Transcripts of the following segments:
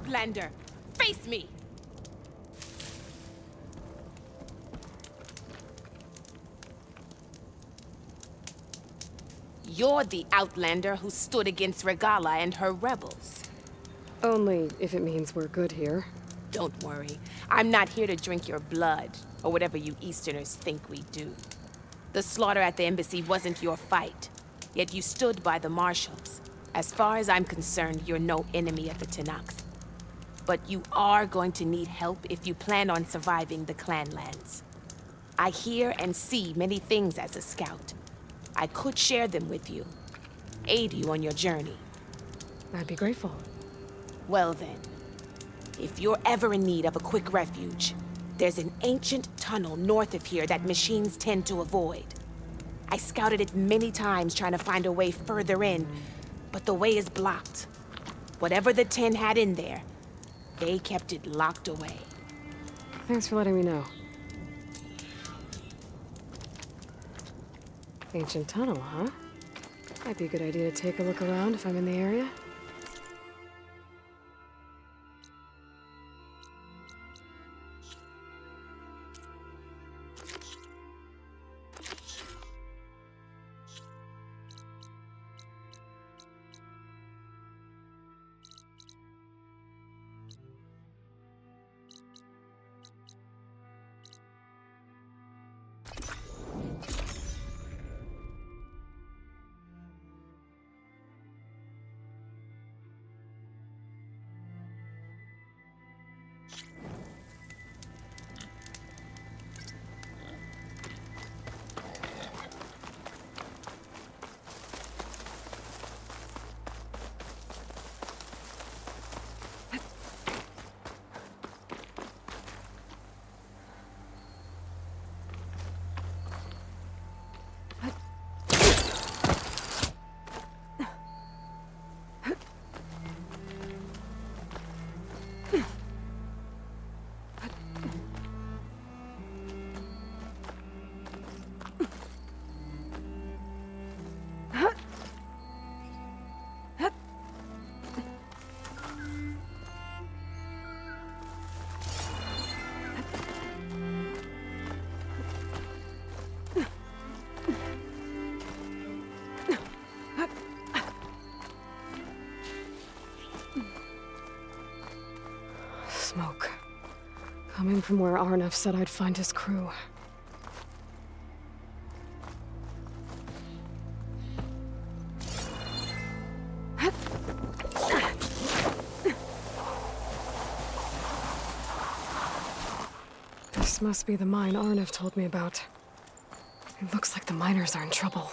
Outlander! Face me! You're the Outlander who stood against Regala and her rebels. Only if it means we're good here. Don't worry. I'm not here to drink your blood, or whatever you Easterners think we do. The slaughter at the embassy wasn't your fight, yet you stood by the marshals. As far as I'm concerned, you're no enemy of the Tenakth. But you are going to need help if you plan on surviving the Clanlands. I hear and see many things as a scout. I could share them with you, aid you on your journey. I'd be grateful. Well then, if you're ever in need of a quick refuge, there's an ancient tunnel north of here that machines tend to avoid. I scouted it many times trying to find a way further in, but the way is blocked. Whatever the Ten had in there, they kept it locked away. Thanks for letting me know. Ancient tunnel, huh? Might be a good idea to take a look around if I'm in the area. Smoke. Coming from where Arnav said I'd find his crew. This must be the mine Arnav told me about. It looks like the miners are in trouble.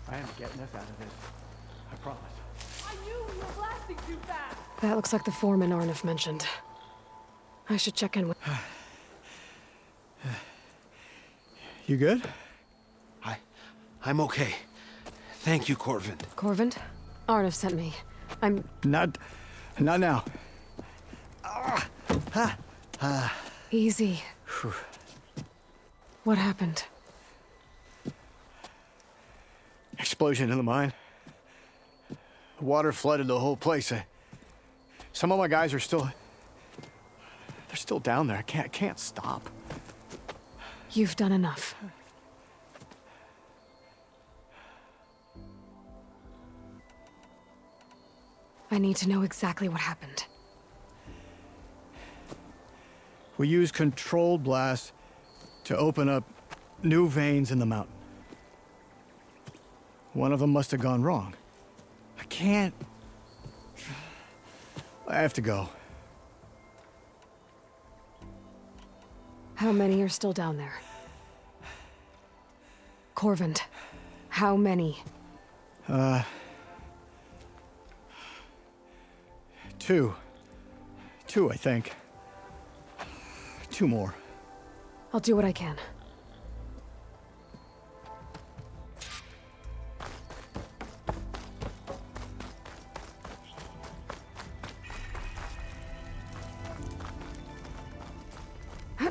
I am getting us out of this. I promise. I knew we were blasting too fast! That looks like the foreman Arnav mentioned. I should check in with... You good? I'm okay. Thank you, Corvin. Corvin? Arnav sent me. I'm... Not now. Easy. What happened? Explosion in the mine. The water flooded the whole place. Some of my guys are still... They're still down there. I can't stop. You've done enough. I need to know exactly what happened. We used controlled blasts to open up new veins in the mountain. One of them must have gone wrong. I can't... I have to go. How many are still down there? Corvin, how many? Two. Two, I think. Two more. I'll do what I can.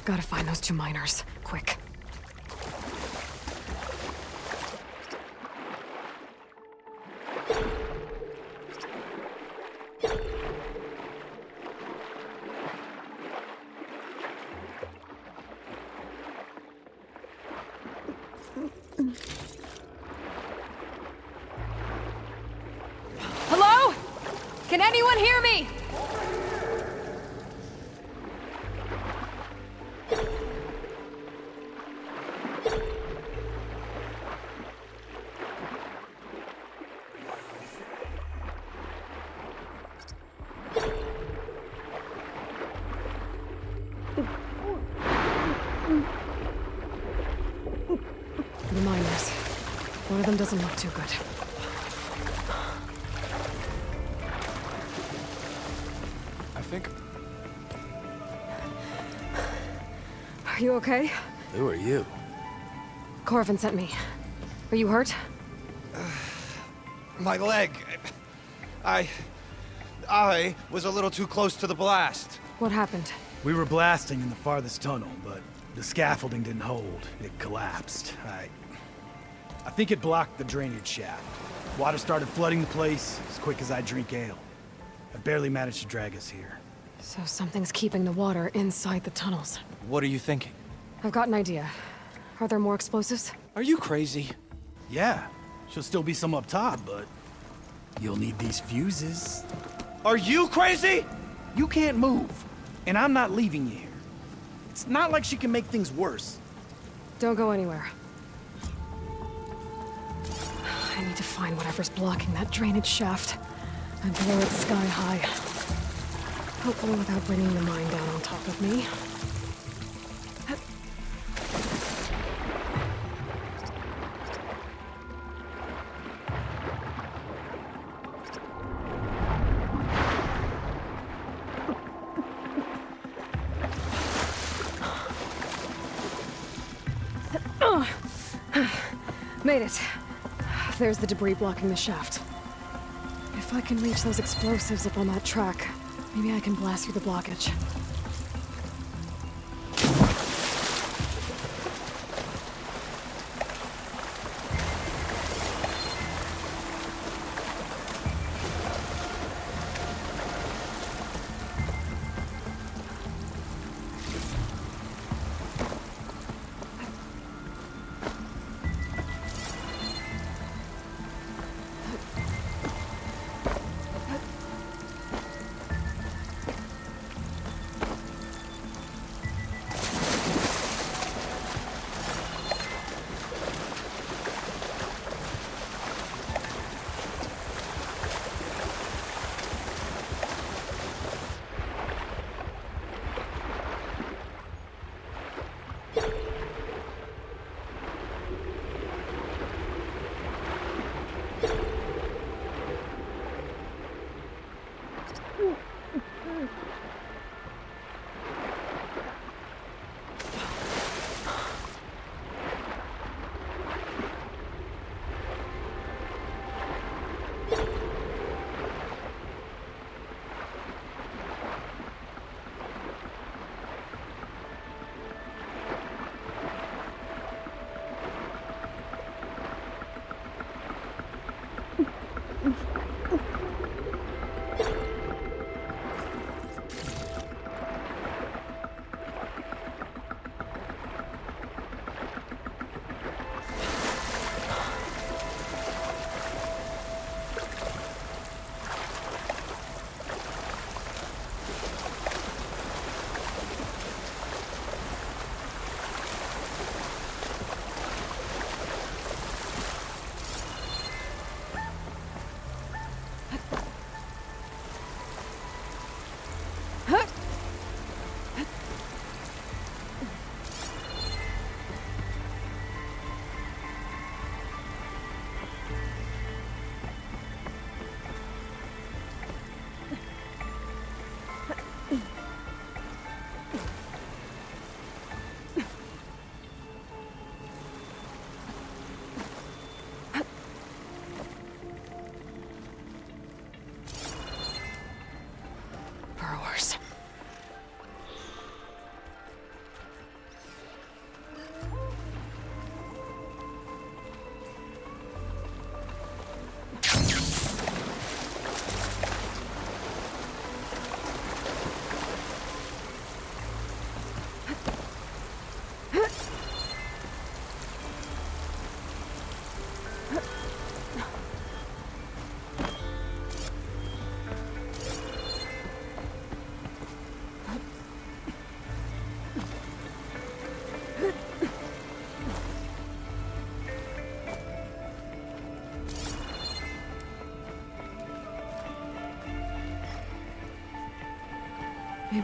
Gotta find those two miners. Quick. Hello? Can anyone hear me? The miners. One of them doesn't look too good. I think... Are you okay? Who are you? Corvin sent me. Are you hurt? My leg. I was a little too close to the blast. What happened? We were blasting in the farthest tunnel, but the scaffolding didn't hold. It collapsed. I think it blocked the drainage shaft. Water started flooding the place as quick as I drink ale. I barely managed to drag us here. So something's keeping the water inside the tunnels. What are you thinking? I've got an idea. Are there more explosives? Are you crazy? Yeah, she'll still be some up top, but you'll need these fuses. Are you crazy? You can't move, and I'm not leaving you here. It's not like she can make things worse. Don't go anywhere. I need to find whatever's blocking that drainage shaft and blow it sky high. Hopefully without bringing the mine down on top of me. Made it. There's the debris blocking the shaft. If I can reach those explosives up on that track, maybe I can blast through the blockage.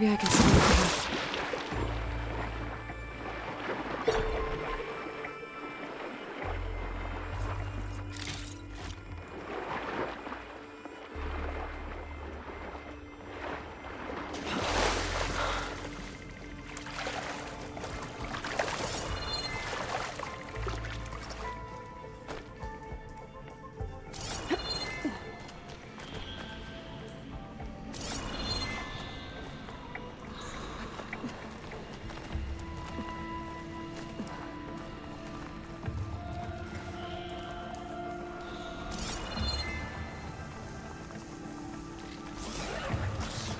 Maybe I can see the path.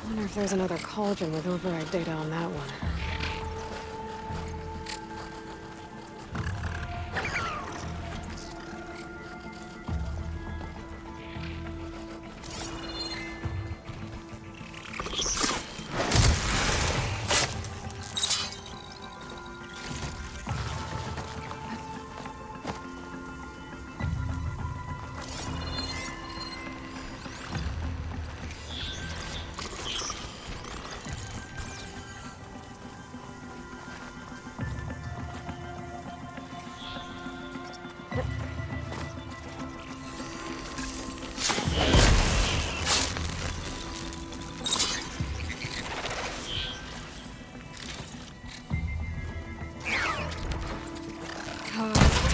I wonder if there's another cauldron with override data on that one.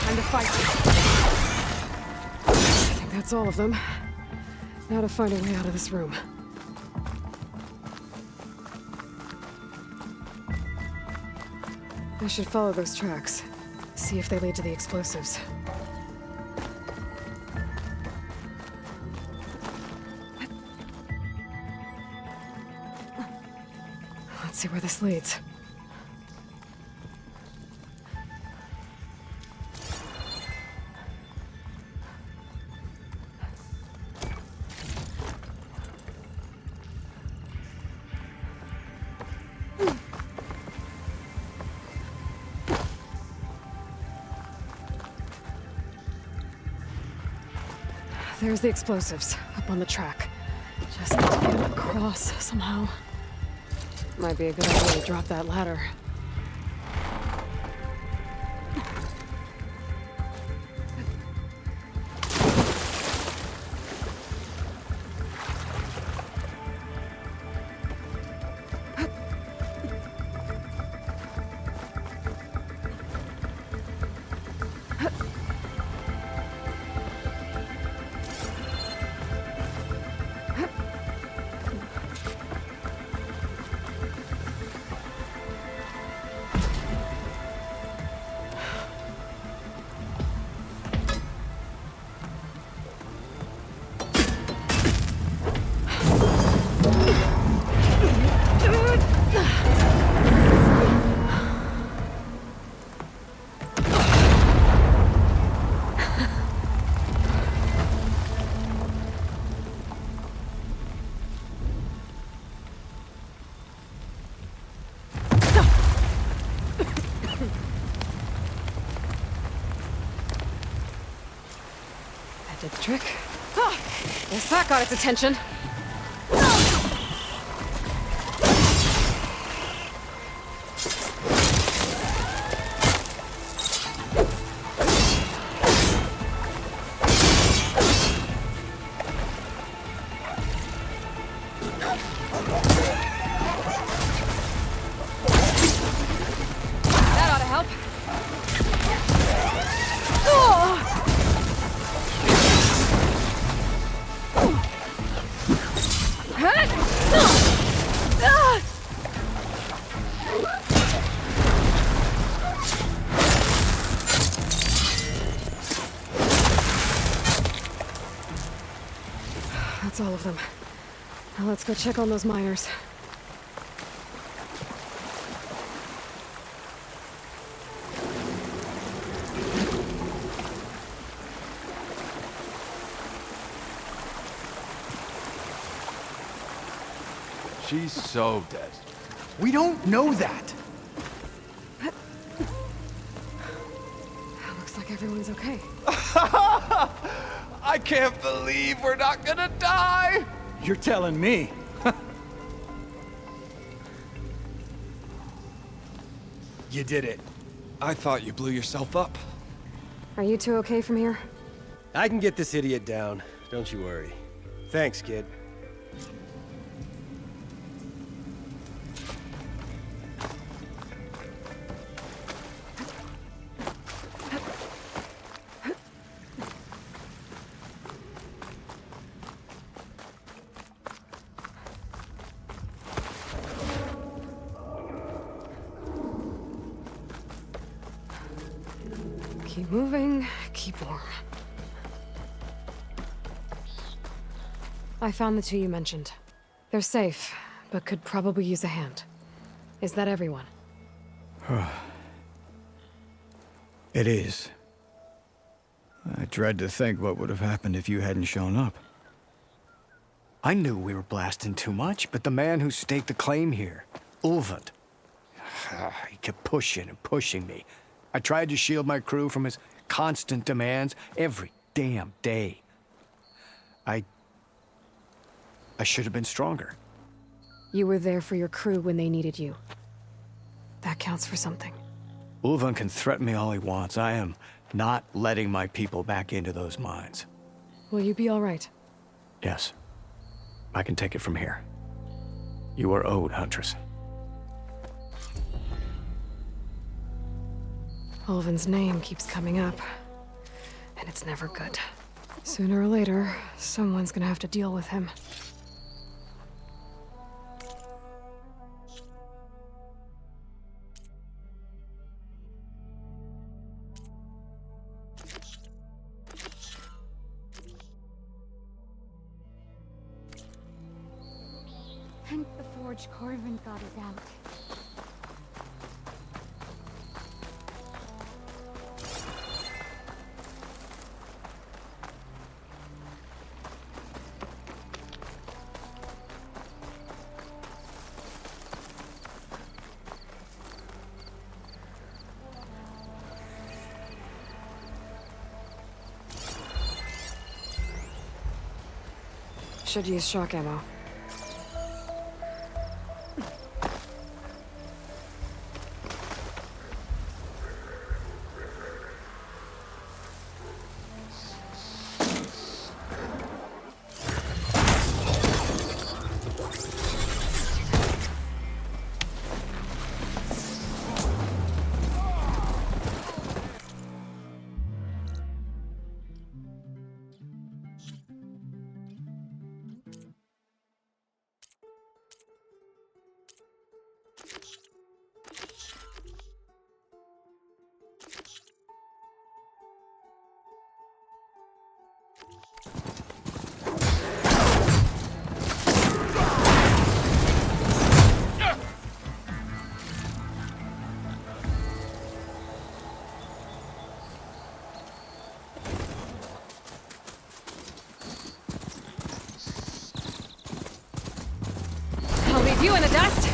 Time to fight. I think that's all of them. Now to find a way out of this room. I should follow those tracks. See if they lead to the explosives. Let's see where this leads. There's the explosives, up on the track. Just need to get them across somehow. Might be a good idea to drop that ladder. Did the trick. Oh, guess that got its attention. That ought to help. That's all of them. Now let's go check on those miners. She's so dead. We don't know that. Looks like everyone's okay. I can't believe we're not gonna die! You're telling me. You did it. I thought you blew yourself up. Are you two okay from here? I can get this idiot down. Don't you worry. Thanks, kid. Keep moving, keep warm. I found the two you mentioned. They're safe, but could probably use a hand. Is that everyone? It is. I dread to think what would have happened if you hadn't shown up. I knew we were blasting too much, but the man who staked the claim here, Ulvund, he kept pushing and pushing me. I tried to shield my crew from his constant demands every damn day. I should have been stronger. You were there for your crew when they needed you. That counts for something. Ulvund can threaten me all he wants. I am not letting my people back into those mines. Will you be all right? Yes. I can take it from here. You are owed, Huntress. Ulvund's name keeps coming up, and it's never good. Sooner or later, someone's gonna have to deal with him. Think the Forge Corvin got it out. Should use shock ammo. I'll leave you in the dust.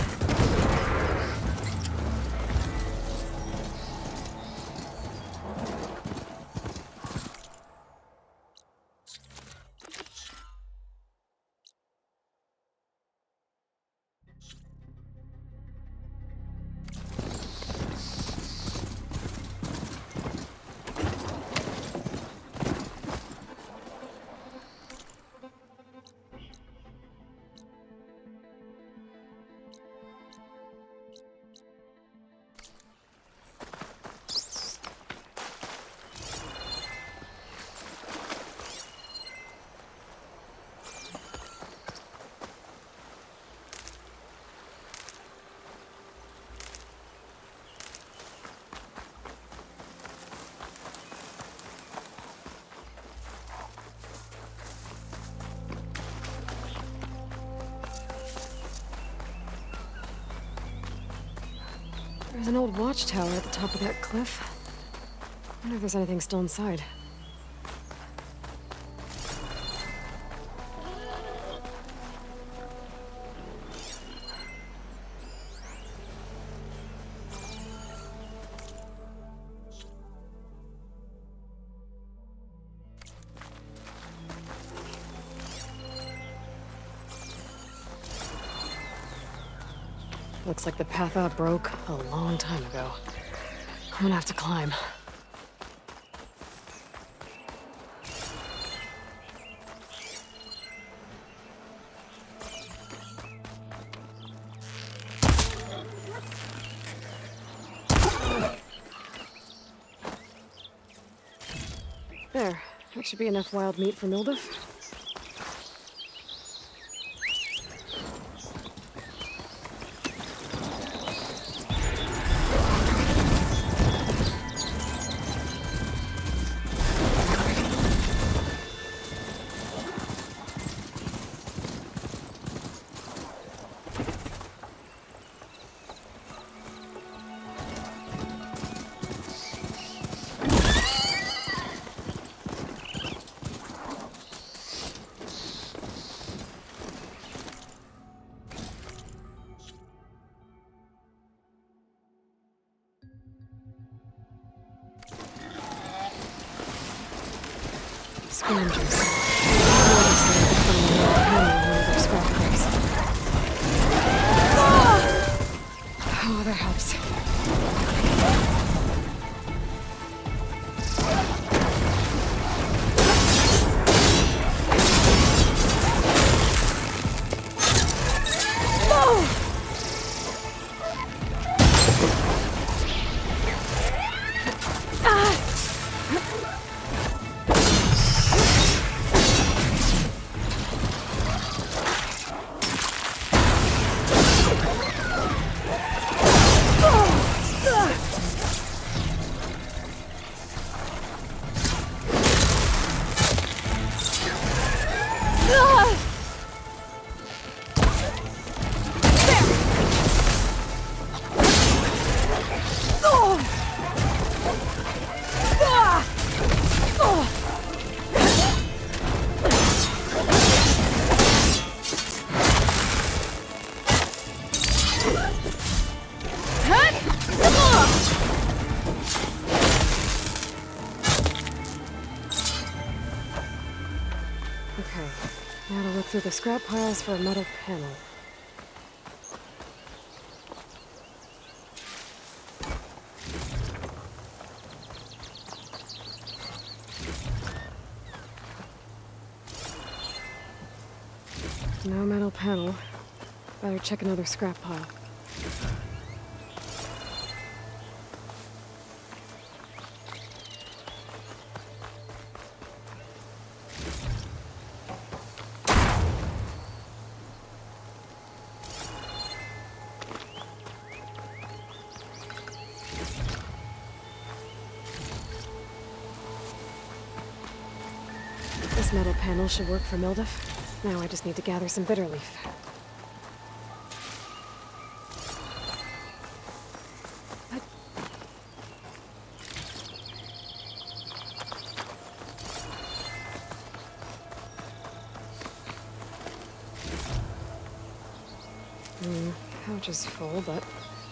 There's an old watchtower at the top of that cliff. I wonder if there's anything still inside. Looks like the path out broke a long time ago. I'm gonna have to climb. There. That should be enough wild meat for Mildif. Scavengers. Oh, that helps. Okay, now to look through the scrap piles for a metal panel. No metal panel. Better check another scrap pile. This metal panel should work for Mildif. Now I just need to gather some bitter leaf. Pouch is full, but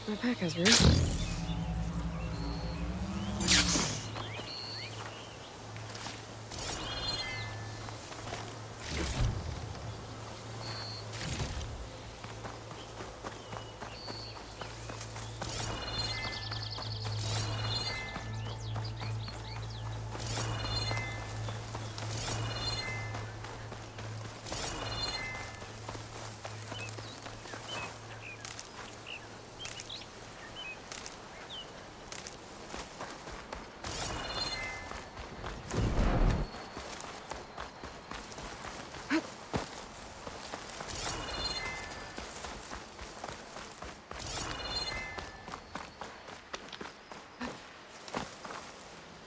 my pack has room.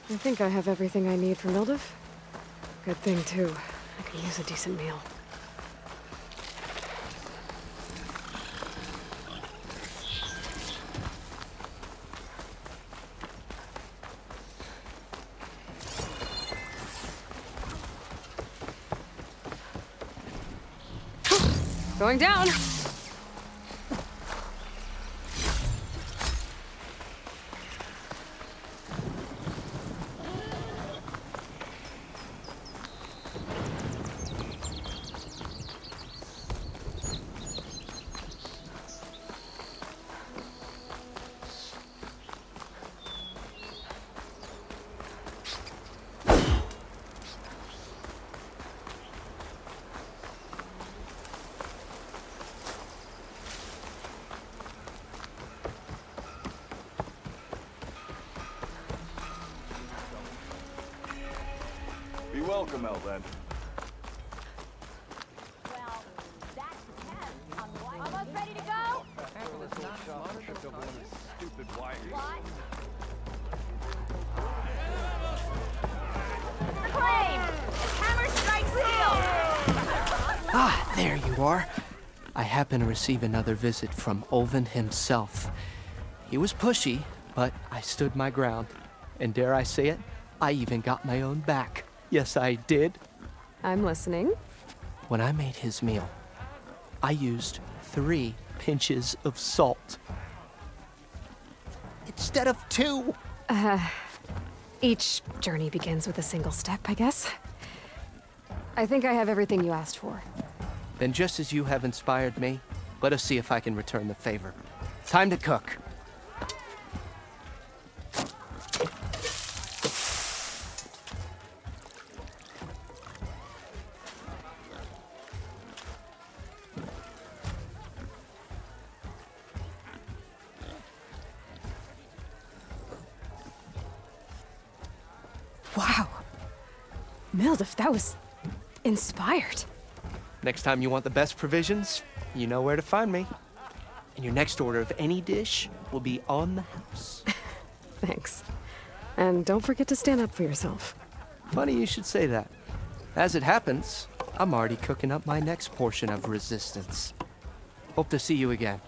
I think I have everything I need for Mildif. Good thing, too. I could use a decent meal. Going down! You're welcome, Elden. Well, that's the test. Almost ready to go? Stupid wires. What? Claim! Hammer strike steel! Ah, there you are. I happen to receive another visit from Ulvin himself. He was pushy, but I stood my ground. And dare I say it, I even got my own back. Yes, I did. I'm listening. When I made his meal, I used 3 pinches of salt. Instead of 2. Each journey begins with a single step, I guess. I think I have everything you asked for. Then just as you have inspired me, let us see if I can return the favor. Time to cook. Wow. Mildif, that was inspired. Next time you want the best provisions, you know where to find me. And your next order of any dish will be on the house. Thanks. And don't forget to stand up for yourself. Funny you should say that. As it happens, I'm already cooking up my next portion of resistance. Hope to see you again.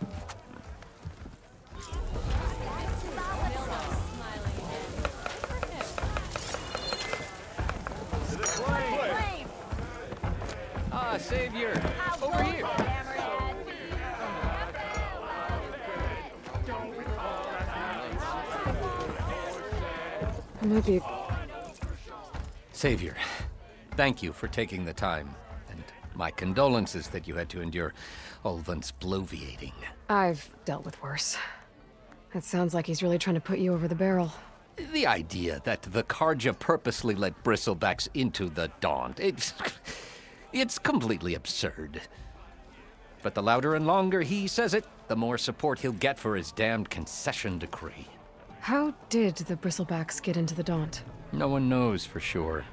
Ah, Savior! Over here! I might be... Savior, thank you for taking the time, and my condolences that you had to endure Ulvin's bloviating. I've dealt with worse. It sounds like he's really trying to put you over the barrel. The idea that the Karja purposely let bristlebacks into the Daunt, it's completely absurd. But the louder and longer he says it, the more support he'll get for his damned concession decree. How did the bristlebacks get into the Daunt? No one knows for sure.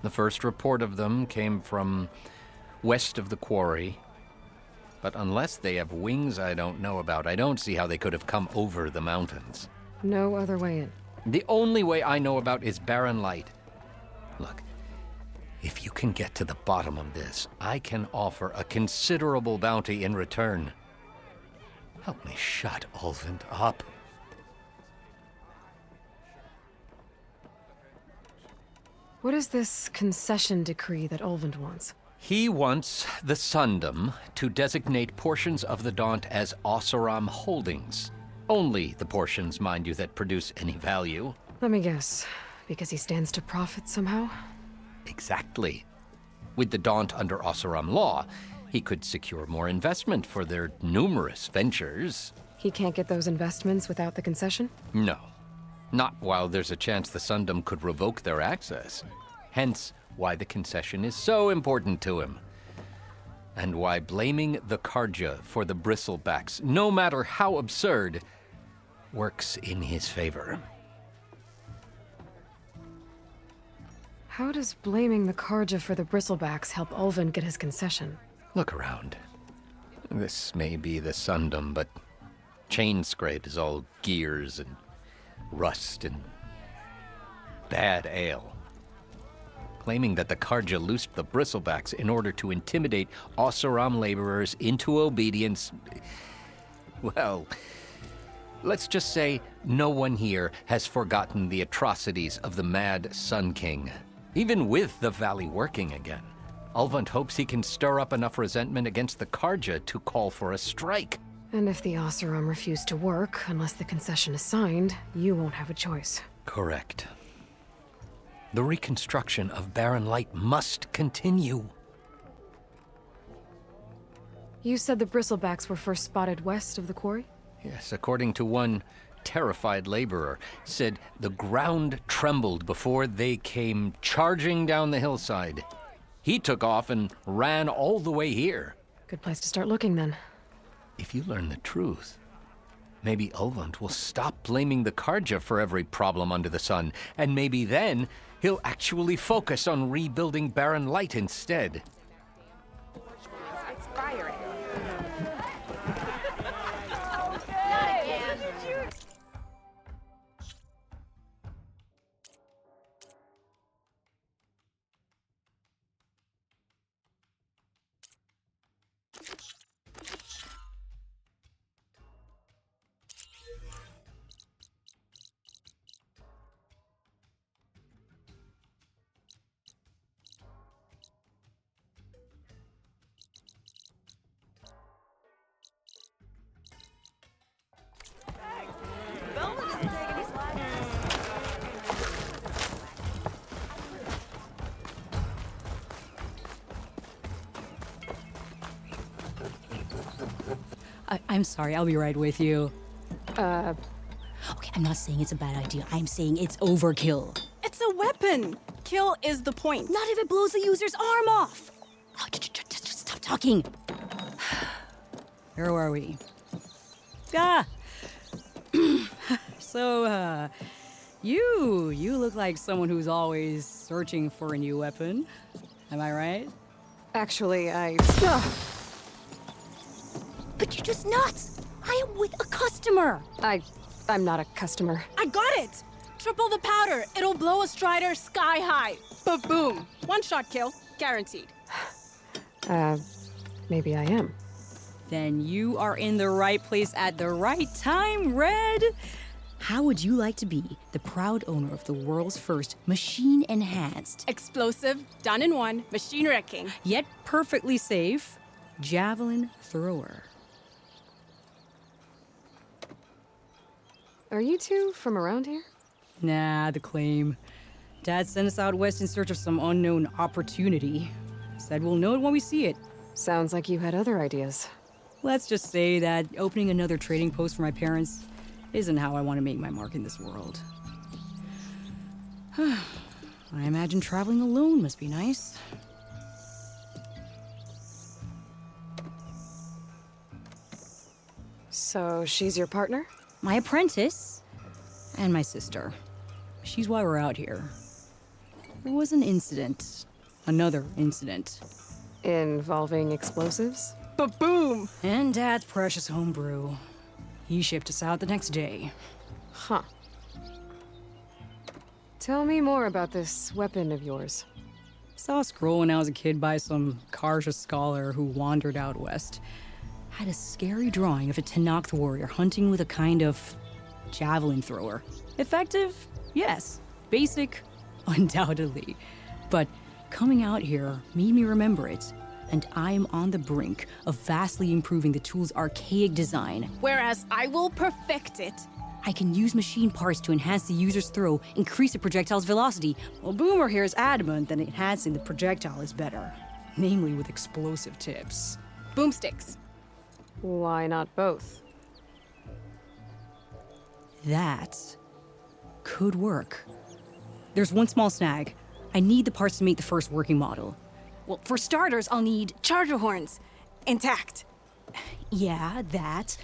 The first report of them came from west of the quarry. But unless they have wings I don't know about, I don't see how they could have come over the mountains. No other way in. The only way I know about is barren light. Look, if you can get to the bottom of this, I can offer a considerable bounty in return. Help me shut Ulvin up. What is this concession decree that Ulvin wants? He wants the Sundom to designate portions of the Daunt as Oseram holdings. Only the portions, mind you, that produce any value. Let me guess. Because he stands to profit somehow? Exactly. With the Daunt under Oseram law, he could secure more investment for their numerous ventures. He can't get those investments without the concession? No. Not while there's a chance the Sundom could revoke their access. Hence, why the concession is so important to him. And why blaming the Karja for the bristlebacks, no matter how absurd, works in his favor. How does blaming the Karja for the bristlebacks help Ulvin get his concession? Look around. This may be the Sundom, but Chainscrape is all gears and rust and bad ale. Claiming that the Karja loosed the bristlebacks in order to intimidate Oseram laborers into obedience. Well, let's just say no one here has forgotten the atrocities of the Mad Sun King. Even with the valley working again, Ulvund hopes he can stir up enough resentment against the Karja to call for a strike. And if the Oseram refuse to work, unless the concession is signed, you won't have a choice. Correct. The reconstruction of Barren Light must continue. You said the bristlebacks were first spotted west of the quarry? Yes, according to one terrified laborer, said the ground trembled before they came charging down the hillside. He took off and ran all the way here. Good place to start looking, then. If you learn the truth, Maybe Ulvund will stop blaming the Karja for every problem under the sun, and maybe then he'll actually focus on rebuilding Barren Light instead. It's firing. I'm sorry, I'll be right with you. Uh, Okay, I'm not saying it's a bad idea. I'm saying it's overkill. It's a weapon. Kill is the point. Not if it blows the user's arm off. Oh, just stop talking. Where were we? Ah! So, you look like someone who's always searching for a new weapon. Am I right? actually, But you're just nuts! I am with a customer! I'm not a customer. I got it. Triple the powder. It'll blow a Strider sky high. But boom. One shot kill. Guaranteed. Maybe I am. Then you are in the right place at the right time, Red! How would you like to be the proud owner of the world's first machine-enhanced, Explosive, done in one, machine wrecking. yet perfectly safe, javelin thrower? Are you two from around here? Nah, the claim. Dad sent us out west in search of some unknown opportunity. Said we'll know it when we see it. Sounds like you had other ideas. Let's just say that opening another trading post for my parents isn't how I want to make my mark in this world. I imagine traveling alone must be nice. So she's your partner? My apprentice and my sister. She's why we're out here. There was an incident. Another incident. Involving explosives? But boom. And Dad's precious homebrew. He shipped us out the next day. Huh. Tell me more about this weapon of yours. Saw a scroll when I was a kid by some Karja scholar who wandered out west. Had a scary drawing of a Tenakth warrior hunting with a kind of javelin thrower. Effective? Yes. Basic? Undoubtedly. But coming out here made me remember it, and I am on the brink of vastly improving the tool's archaic design. Whereas I will perfect it. I can use machine parts to enhance the user's throw, increase the projectile's velocity. Well, Boomer here is adamant that enhancing the projectile is better, namely with explosive tips. Boomsticks. Why not both? That could work. There's one small snag. I need the parts to make the first working model. Well, for starters, I'll need charger horns. Intact. Yeah, that.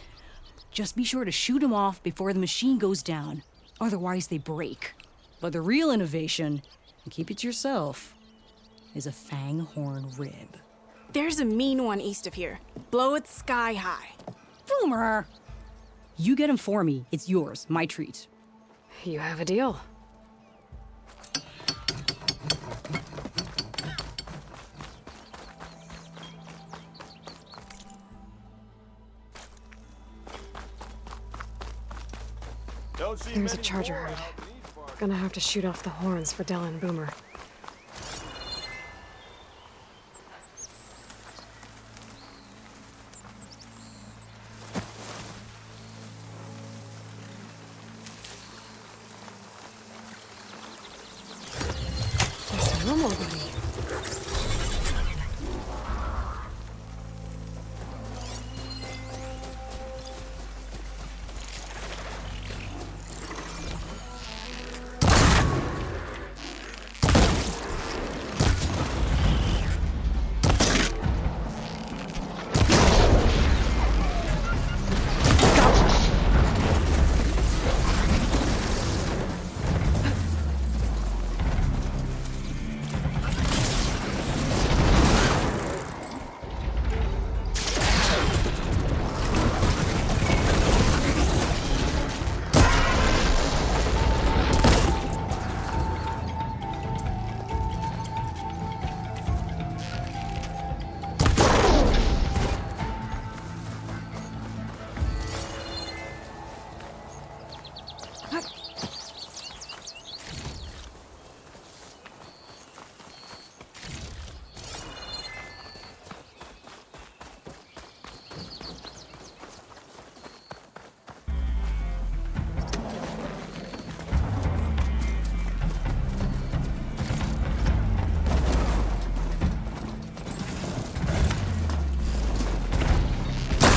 Just be sure to shoot them off before the machine goes down. Otherwise, they break. But the real innovation, and keep it to yourself, is a fang horn rib. There's a mean one east of here. Blow it sky high. Boomer! You get him for me. It's yours. My treat. You have a deal. There's a charger herd. Gonna have to shoot off the horns for Della and Boomer. Just a normal buddy.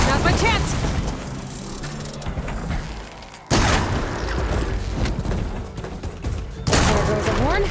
Now's my chance! There goes a horn.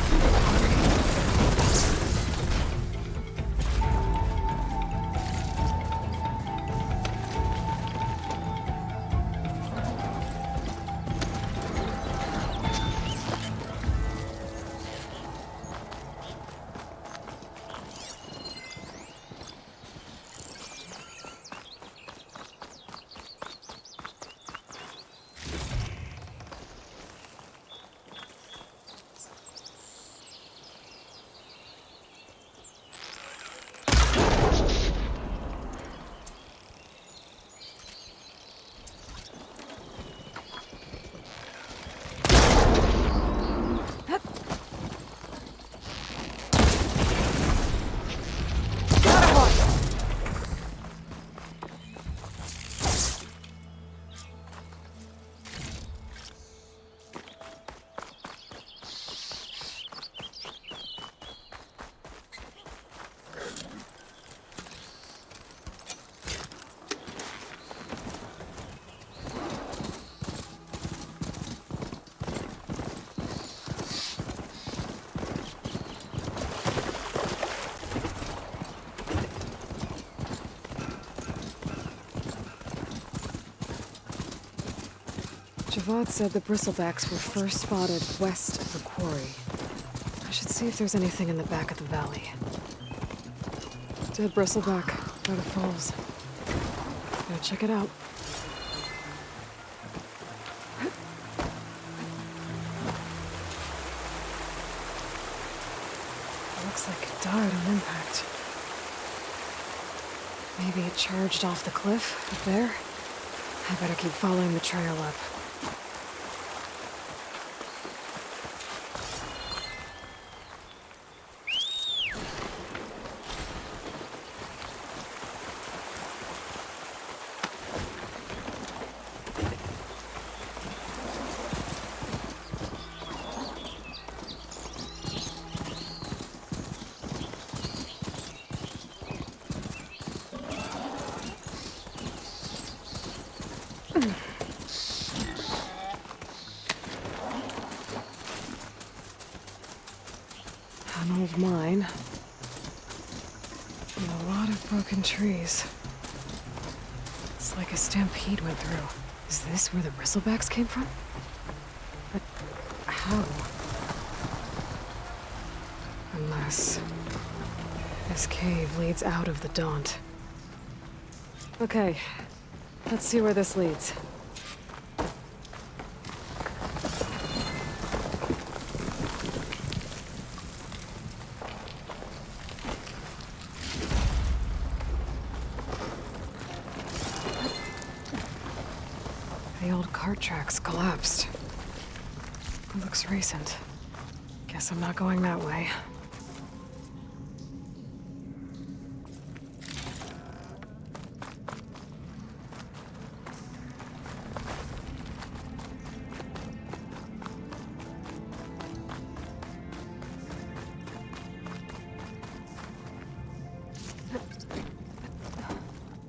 Javad said the bristlebacks were first spotted west of the quarry. I should see if there's anything in the back of the valley. Dead bristleback by the falls. Gotta check it out. Looks like it died on impact. Maybe it charged off the cliff up there? I better keep following the trail up. An old mine. And a lot of broken trees. It's like a stampede went through. Is this where the bristlebacks came from? But how? Unless this cave leads out of the Daunt. Okay, let's see where this leads. The old cart tracks collapsed. It looks recent. Guess I'm not going that way.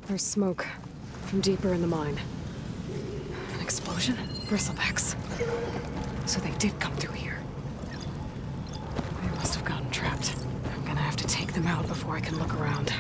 There's smoke from deeper in the mine. An explosion? Bristlebacks. So they did come through here. They must have gotten trapped. I'm gonna have to take them out before I can look around.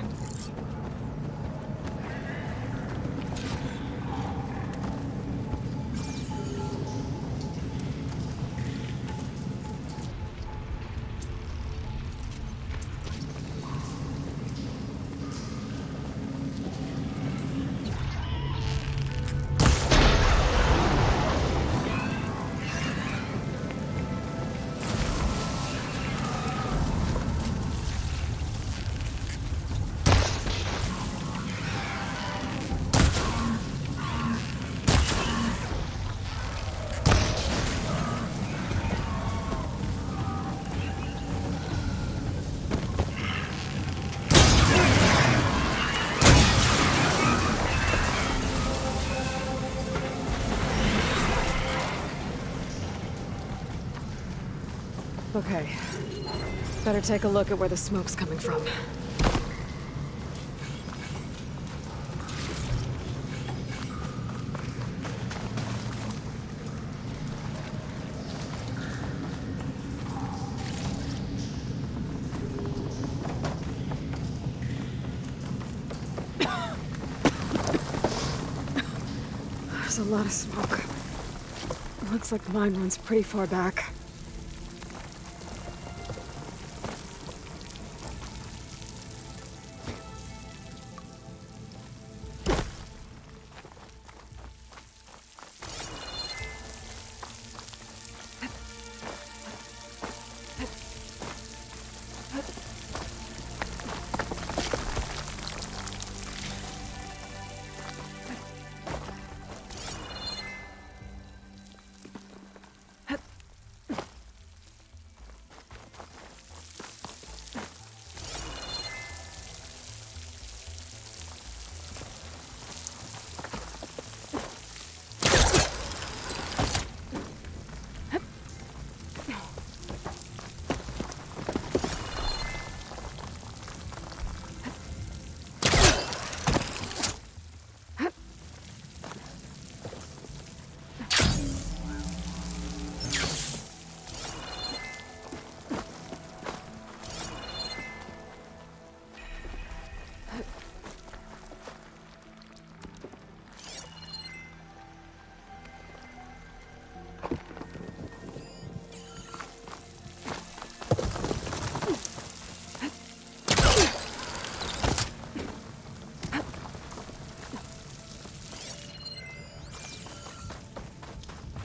Okay. Better take a look at where the smoke's coming from. There's a lot of smoke. Looks like the mine runs pretty far back.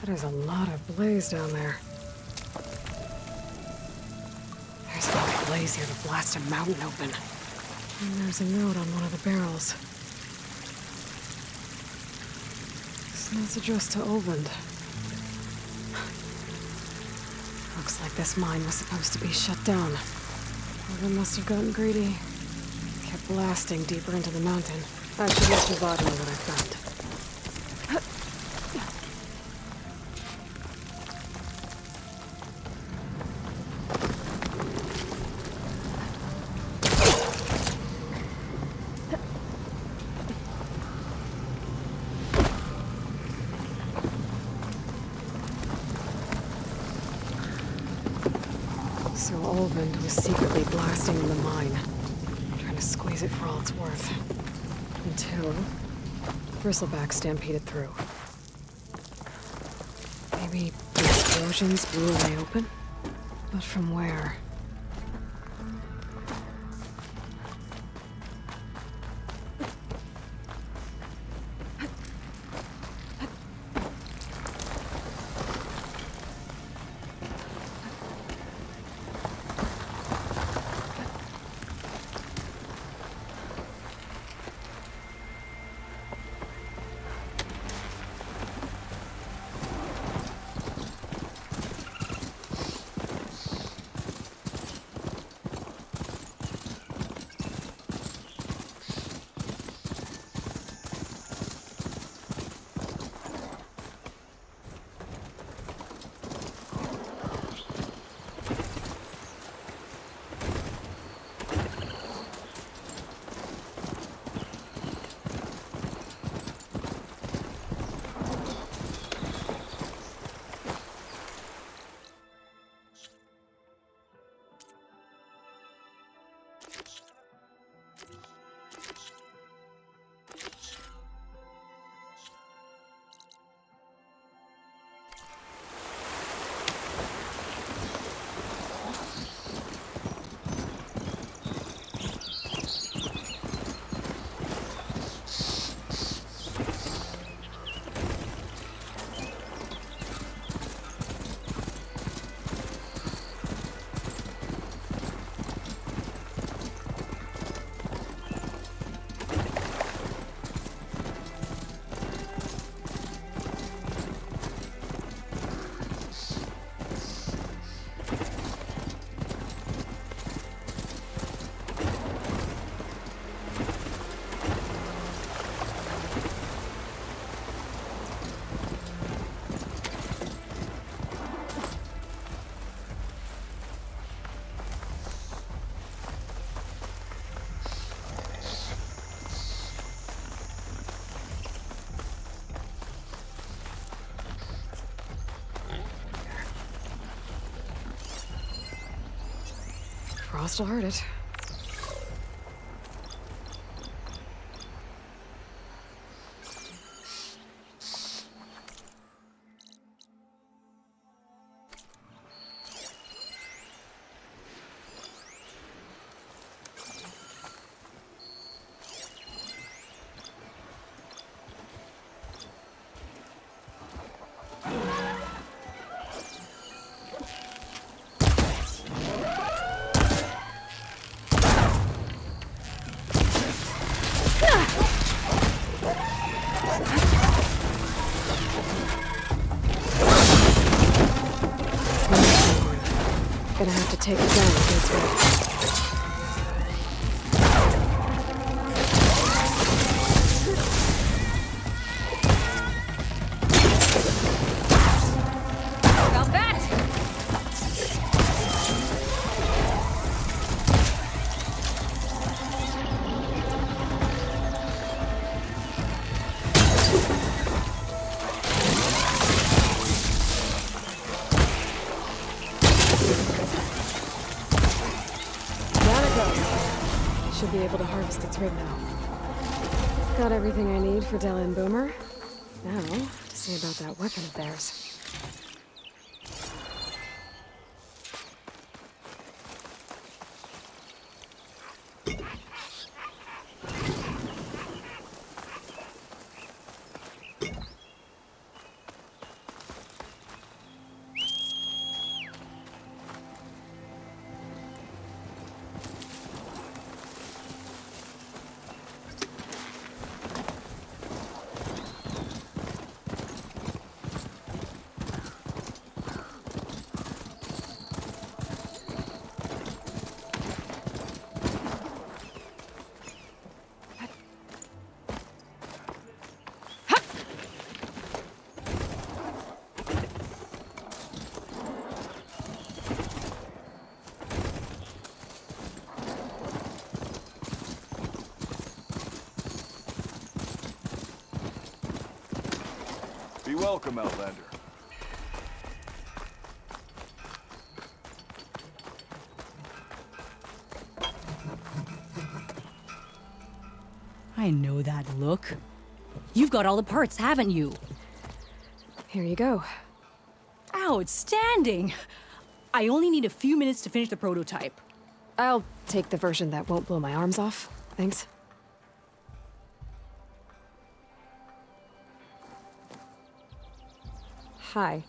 There's a lot of blaze down there. There's enough blaze here to blast a mountain open. And there's a note on one of the barrels. This note's addressed to Olvend. Looks like this mine was supposed to be shut down. Olvend must have gotten greedy. Kept blasting deeper into the mountain. I should let you know what I found. So Olvend was secretly blasting in the mine, trying to squeeze it for all it's worth. Until Bristleback stampeded through. Maybe the explosions blew a way open? But from where? Frost will hurt it. Gonna have to take it down this way. About that! Should be able to harvest its rib now. Got everything I need for Dell and Boomer. Now, to see about that weapon of theirs. Be welcome, Outlander. I know that look. You've got all the parts, haven't you? Here you go. Outstanding! I only need a few minutes to finish the prototype. I'll take the version that won't blow my arms off. Thanks. Hi.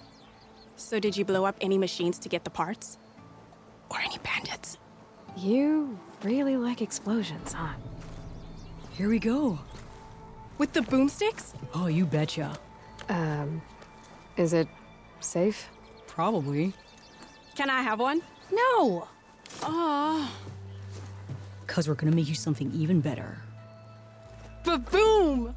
So did you blow up any machines to get the parts? Or any bandits? You really like explosions, huh? Here we go. With the boomsticks? Oh, you betcha. Is it safe? Probably. Can I have one? No! Aw. 'Cause we're gonna make you something even better. Ba-boom!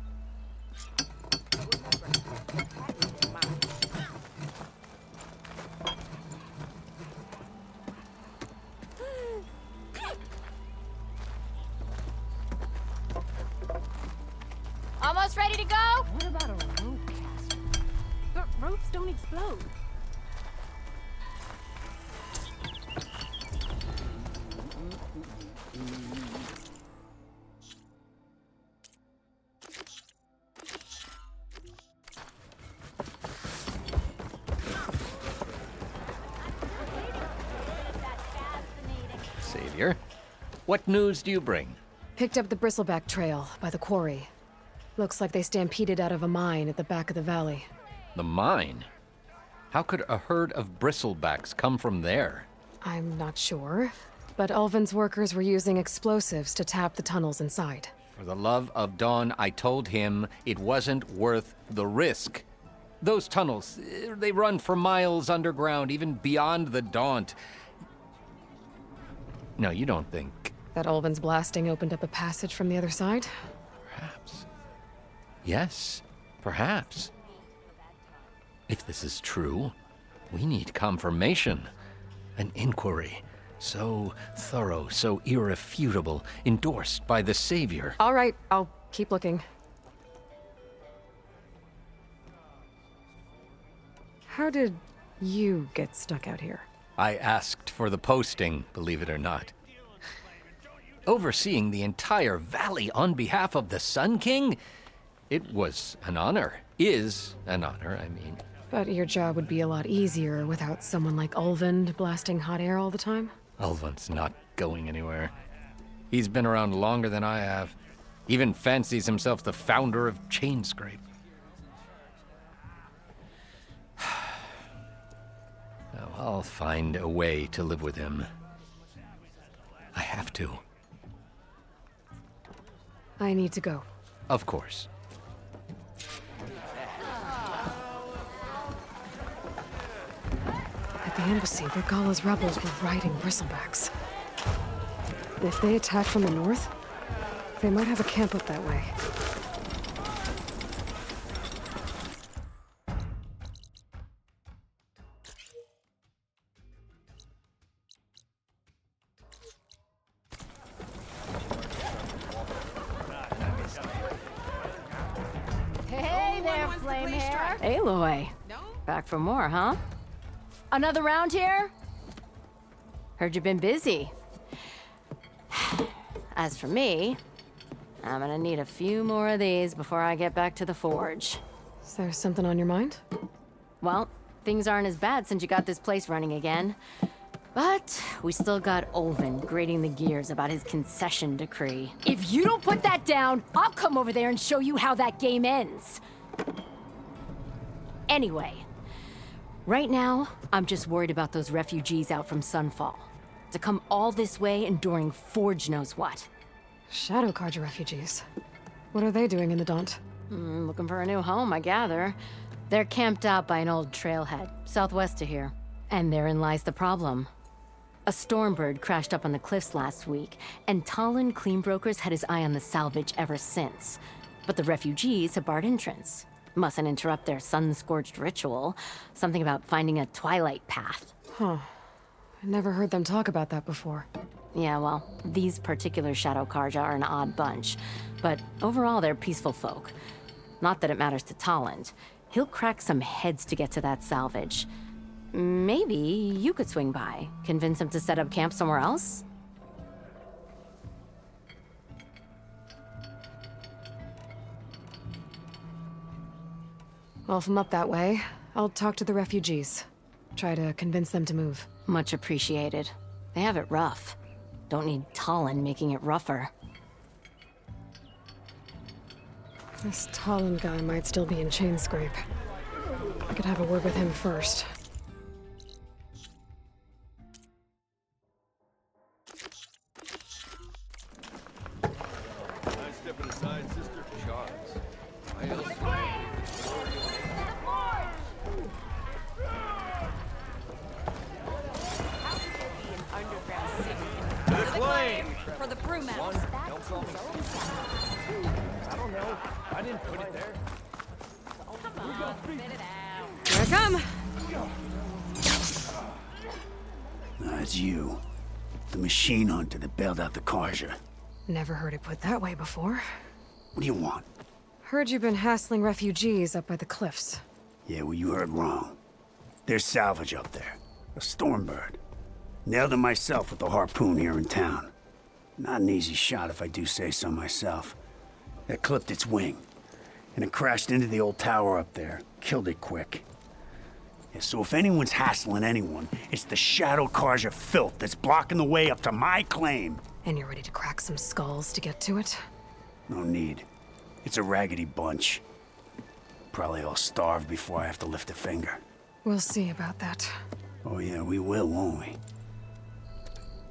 Almost ready to go? What about a rope caster? But ropes don't explode. Savior, what news do you bring? Picked up the bristleback trail by the quarry. Looks like they stampeded out of a mine at the back of the valley. The mine? How could a herd of bristlebacks come from there? I'm not sure, but Ulvin's workers were using explosives to tap the tunnels inside. For the love of Dawn, I told him it wasn't worth the risk. Those tunnels, they run for miles underground, even beyond the Daunt. No, you don't think... That Ulvin's blasting opened up a passage from the other side? Perhaps. Yes, perhaps. If this is true, we need confirmation. An inquiry. So thorough, so irrefutable, endorsed by the Savior. All right, I'll keep looking. How did you get stuck out here? I asked for the posting, believe it or not. overseeing the entire valley on behalf of the Sun King. It was an honor. Is an honor, I mean. But your job would be a lot easier without someone like Ulvund blasting hot air all the time? Ulvund's not going anywhere. He's been around longer than I have. Even fancies himself the founder of Chainscrape. Now, I'll find a way to live with him. I have to. I need to go. Of course. At the embassy, Regala's rebels were riding bristlebacks. If they attack from the north, they might have a camp up that way. Hey there, flame hair. Aloy. Back for more, huh? Another round here? Heard you've been busy. As for me, I'm gonna need a few more of these before I get back to the forge. Is there something on your mind? Well, things aren't as bad since you got this place running again. But we still got Ulvund grating the gears about his concession decree. If you don't put that down, I'll come over there and show you how that game ends. Anyway, right now, I'm just worried about those refugees out from Sunfall. To come all this way enduring Forge knows what. Shadow Carja refugees. What are they doing in the Daunt? Looking for a new home, I gather. They're camped out by an old trailhead, southwest of here. And therein lies the problem. A Stormbird crashed up on the cliffs last week, and Talon Cleanbrokers had his eye on the salvage ever since. But the refugees have barred entrance. Mustn't interrupt their sun-scorched ritual. Something about finding a twilight path. Huh. I never heard them talk about that before. Yeah, well, these particular Shadow Carja are an odd bunch. But overall, they're peaceful folk. Not that it matters to Talon. He'll crack some heads to get to that salvage. Maybe you could swing by, convince him to set up camp somewhere else? Well, if I'm up that way, I'll talk to the refugees. Try to convince them to move. Much appreciated. They have it rough. Don't need Talon making it rougher. This Talon guy might still be in Chainscrape. I could have a word with him first. Mind stepping aside, sister? Charles. To the flame! For the brew mouse. I don't know. I didn't put it there. Come on, spit it out. Here I come! It's you. The machine hunter that bailed out the Carja. Never heard it put that way before. What do you want? Heard you've been hassling refugees up by the cliffs. Yeah, well, you heard wrong. There's salvage up there. A Stormbird. Nailed him myself with the harpoon here in town. Not an easy shot if I do say so myself. It clipped its wing, and it crashed into the old tower up there. Killed it quick. Yeah, so if anyone's hassling anyone, it's the Shadow Carja filth that's blocking the way up to my claim. And you're ready to crack some skulls to get to it? No need. It's a raggedy bunch. Probably all starved before I have to lift a finger. We'll see about that. Oh yeah, we will, won't we?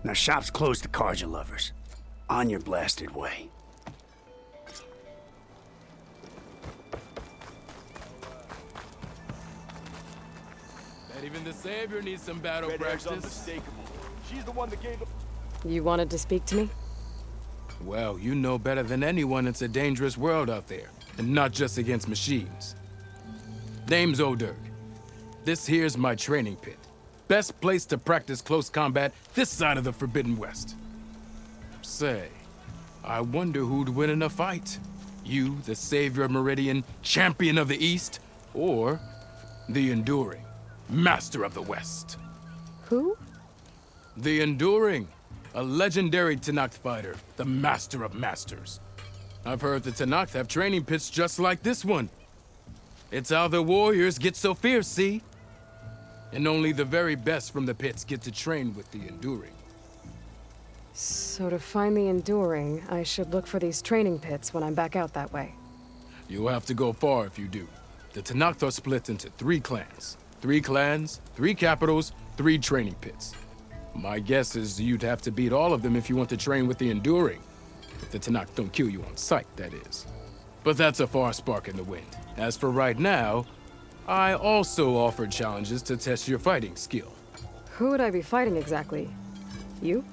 Now shop's closed to Carja lovers. On your blasted way. Bet even the Savior needs some battle Red Hair's practice. unmistakable. She's the one that gave up. You wanted to speak to me? Well, you know better than anyone it's a dangerous world out there, and not just against machines. Name's O'Dirk. This here's my training pit. Best place to practice close combat this side of the Forbidden West. Say, I wonder who'd win in a fight. You, the savior of Meridian, champion of the East, or the Enduring, master of the West. Who? The Enduring, A legendary Tenakth fighter, the master of masters. I've heard the Tenakth have training pits just like this one. It's how the warriors get so fierce, see? And only the very best from the pits get to train with the Enduring. So to find the Enduring, I should look for these training pits when I'm back out that way. You'll have to go far if you do. The Tenakth are split into 3 clans. 3 clans, 3 capitals, 3 training pits. My guess is you'd have to beat all of them if you want to train with the Enduring. If the Tenakth don't kill you on sight, that is. But that's a far spark in the wind. As for right now, I also offered challenges to test your fighting skill. Who would I be fighting exactly? You?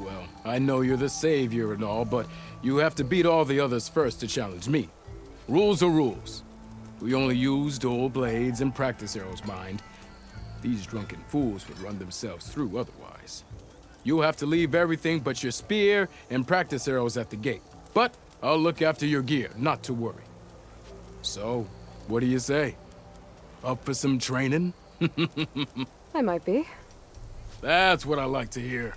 Well, I know you're the savior and all, but you have to beat all the others first to challenge me. Rules are rules. We only use dual blades and practice arrows, mind. These drunken fools would run themselves through otherwise. You'll have to leave everything but your spear and practice arrows at the gate. But I'll look after your gear, not to worry. So, what do you say? Up for some training? I might be. That's what I like to hear.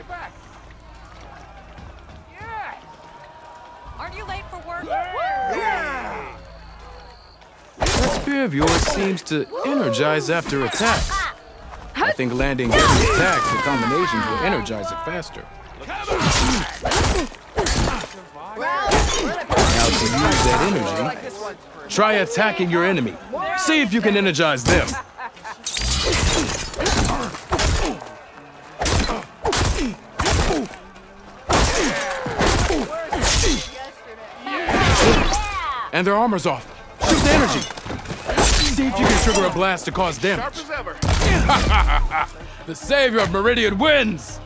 Back. Yeah! Aren't you late for work? Yeah! That spear of yours seems to energize after attacks. I think landing heavy attacks and combinations will energize it faster. Now to use that energy, try attacking your enemy. See if you can energize them. And their armor's off. Shoot the energy. See if you can trigger a blast to cause damage. The savior of Meridian wins!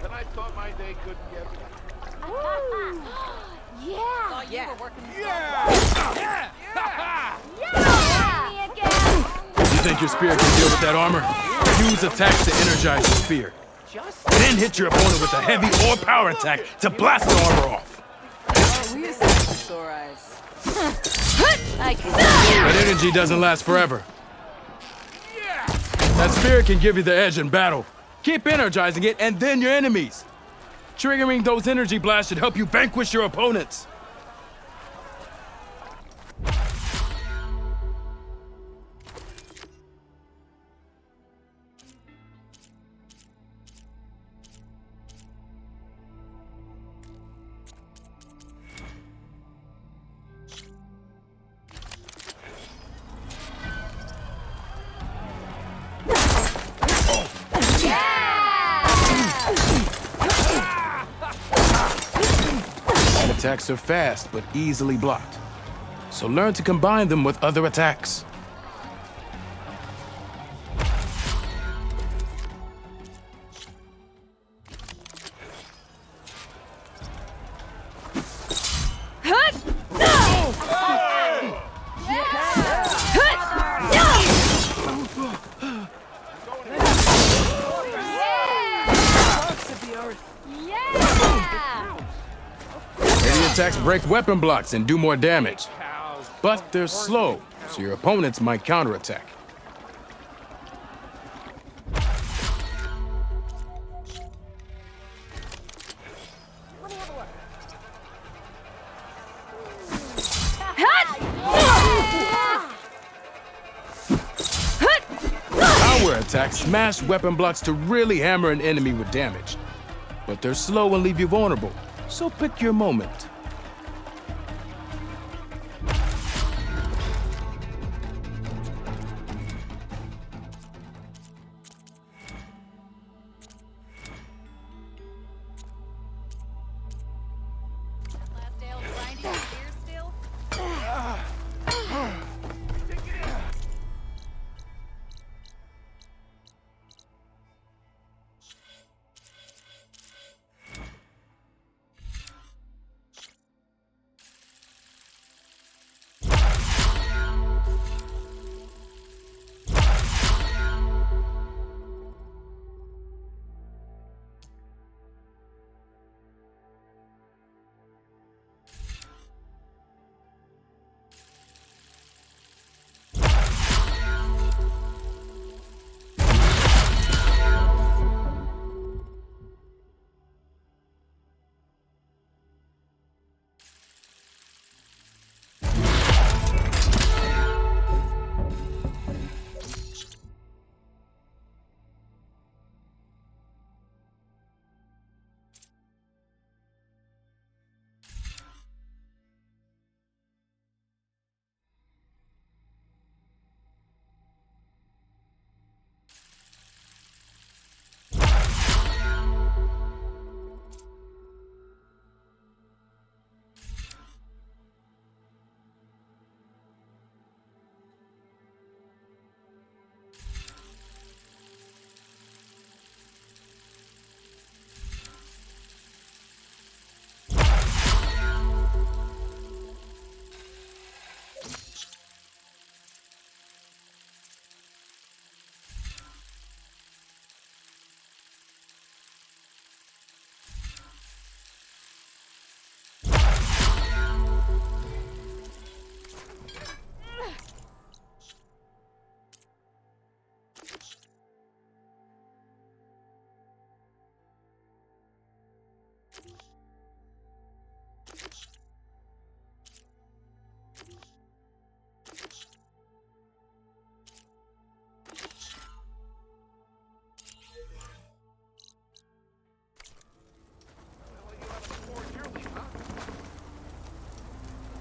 And I thought my day couldn't get me. Yeah! You were working You think your spear can deal with that armor? Use attacks to energize your spear. Then hit your opponent with a heavy or power attack to blast the armor off. sore eyes. But energy doesn't last forever. That spear can give you the edge in battle. Keep energizing it, and then your enemies. Triggering those energy blasts should help you vanquish your opponents. Attacks are fast, but easily blocked. So learn to combine them with other attacks. Attacks break weapon blocks and do more damage. But they're slow, so your opponents might counterattack. Power attacks smash weapon blocks to really hammer an enemy with damage. but they're slow and leave you vulnerable. So pick your moment.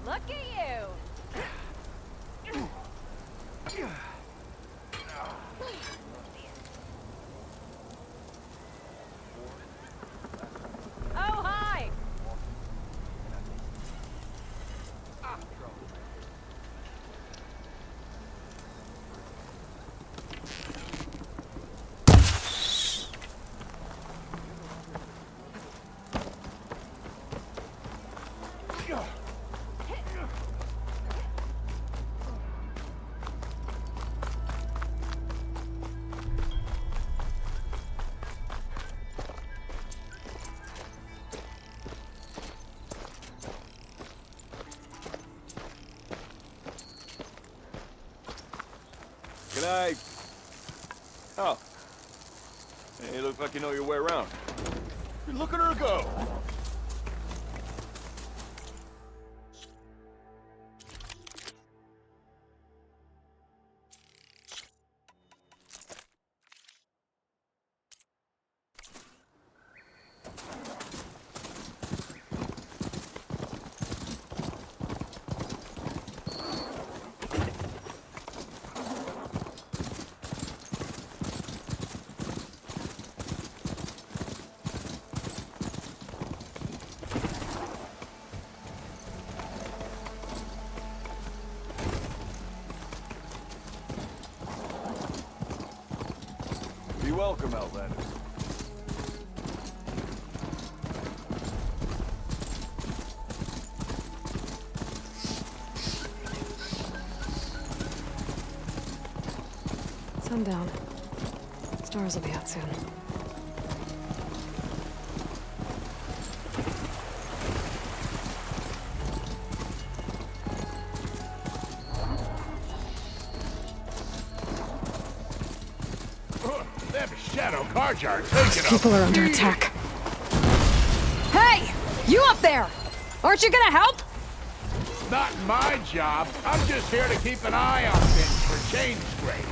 Look at you! Oh, hi! Good night. Oh. Hey, you look like you know your way around. Look at her go! Be welcome, Outlander. Sundown. Stars will be out soon. Shadow Carjar taking People are under attack. Hey! You up there! Aren't you gonna help? Not my job. I'm just here to keep an eye on things for change grade.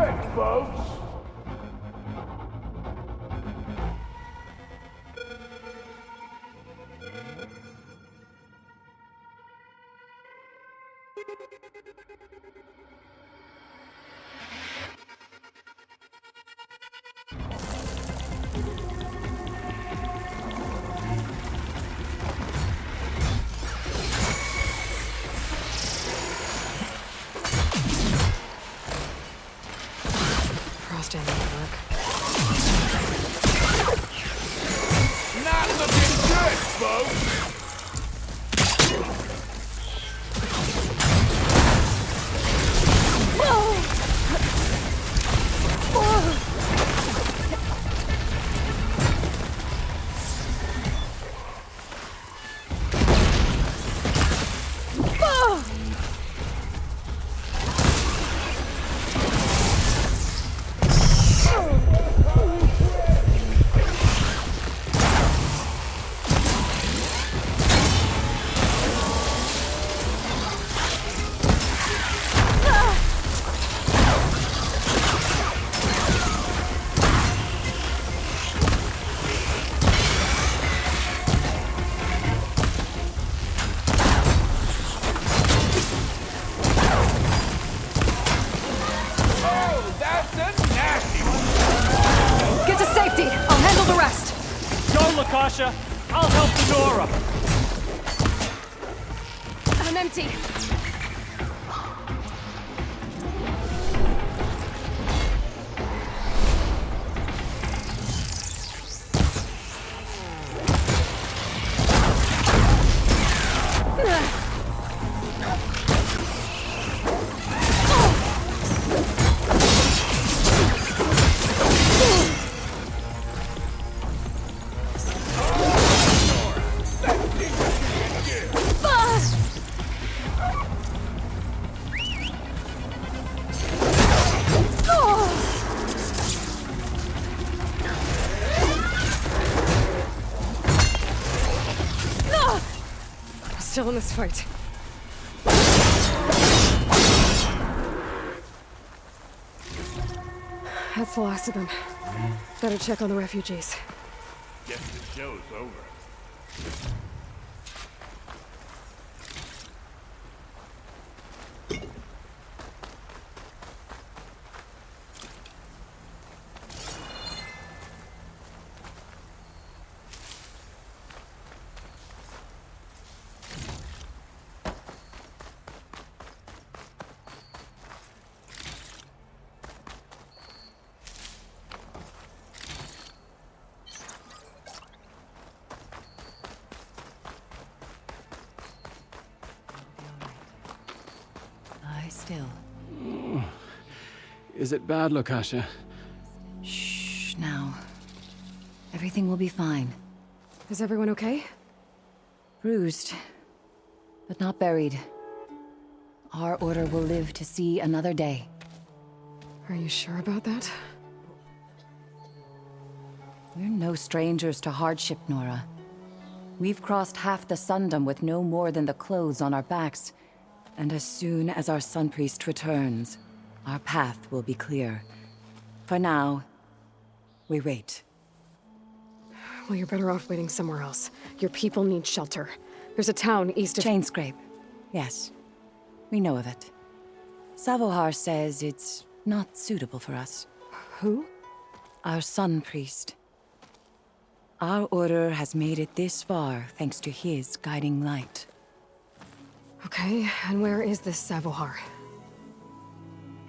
trick, folks. Frost didn't work. Not looking good, folks. Get to safety! I'll handle the rest! Go, Lakasha! I'll help Nora! I'm empty. Still in this fight. That's the last of them. Better check on the refugees. Guess the show's over. Still. Is it bad, Lakasha? Shh, now. Everything will be fine. Is everyone okay? Bruised, but not buried. Our order will live to see another day. Are you sure about that? We're no strangers to hardship, Nora. We've crossed half the Sundom with no more than the clothes on our backs. And as soon as our Sun Priest returns, our path will be clear. For now, we wait. Well, you're better off waiting somewhere else. Your people need shelter. There's a town east of... Chainscrape. Yes. We know of it. Savohar says it's not suitable for us. Who? Our Sun Priest. Our order has made it this far thanks to his guiding light. Okay, and where is this Savohar?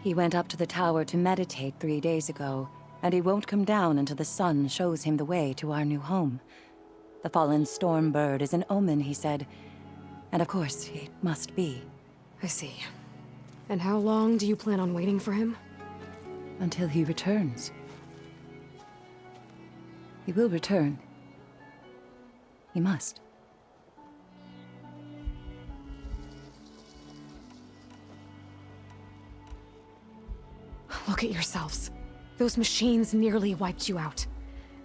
He went up to the tower to meditate 3 days ago, and he won't come down until the sun shows him the way to our new home. The fallen storm bird is an omen, he said. And of course, it must be. I see. And how long do you plan on waiting for him? Until he returns. He will return. He must. Look at yourselves. Those machines nearly wiped you out.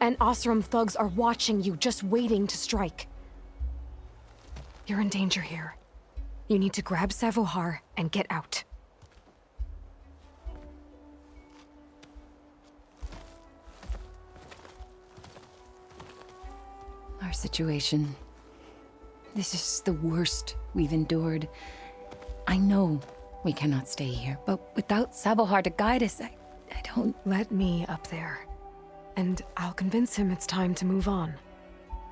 And Oseram thugs are watching you, just waiting to strike. You're in danger here. You need to grab Savohar and get out. Our situation. This is the worst we've endured. I know we cannot stay here, but without Savohar to guide us, I don't... Let me up there, and I'll convince him it's time to move on.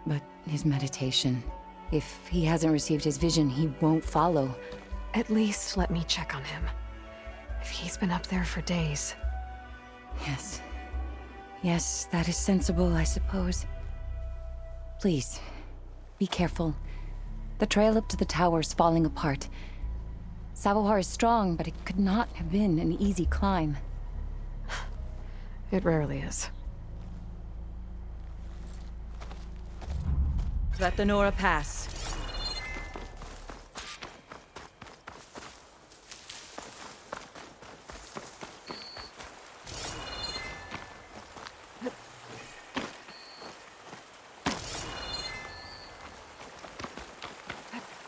But his meditation... If he hasn't received his vision, he won't follow. At least let me check on him. If he's been up there for days. Yes. Yes, that is sensible, I suppose. Please, be careful. The trail up to the tower's falling apart. Savohar is strong, but it could not have been an easy climb. It rarely is. Let the Nora pass.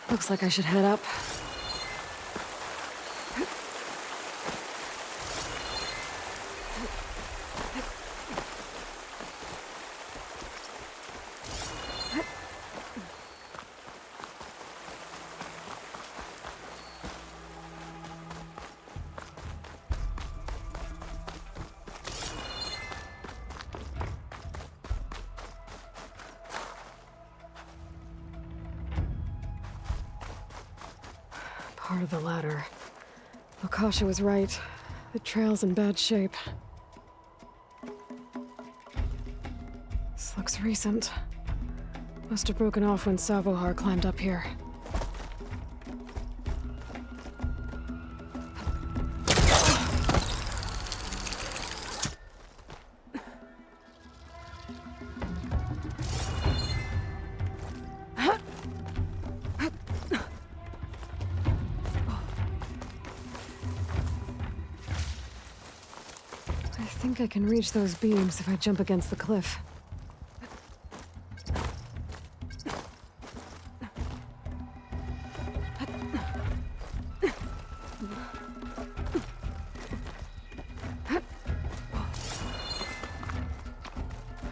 Looks like I should head up. Part of the ladder. Akasha was right. The trail's in bad shape. This looks recent. Must have broken off when Savohar climbed up here. I think I can reach those beams if I jump against the cliff.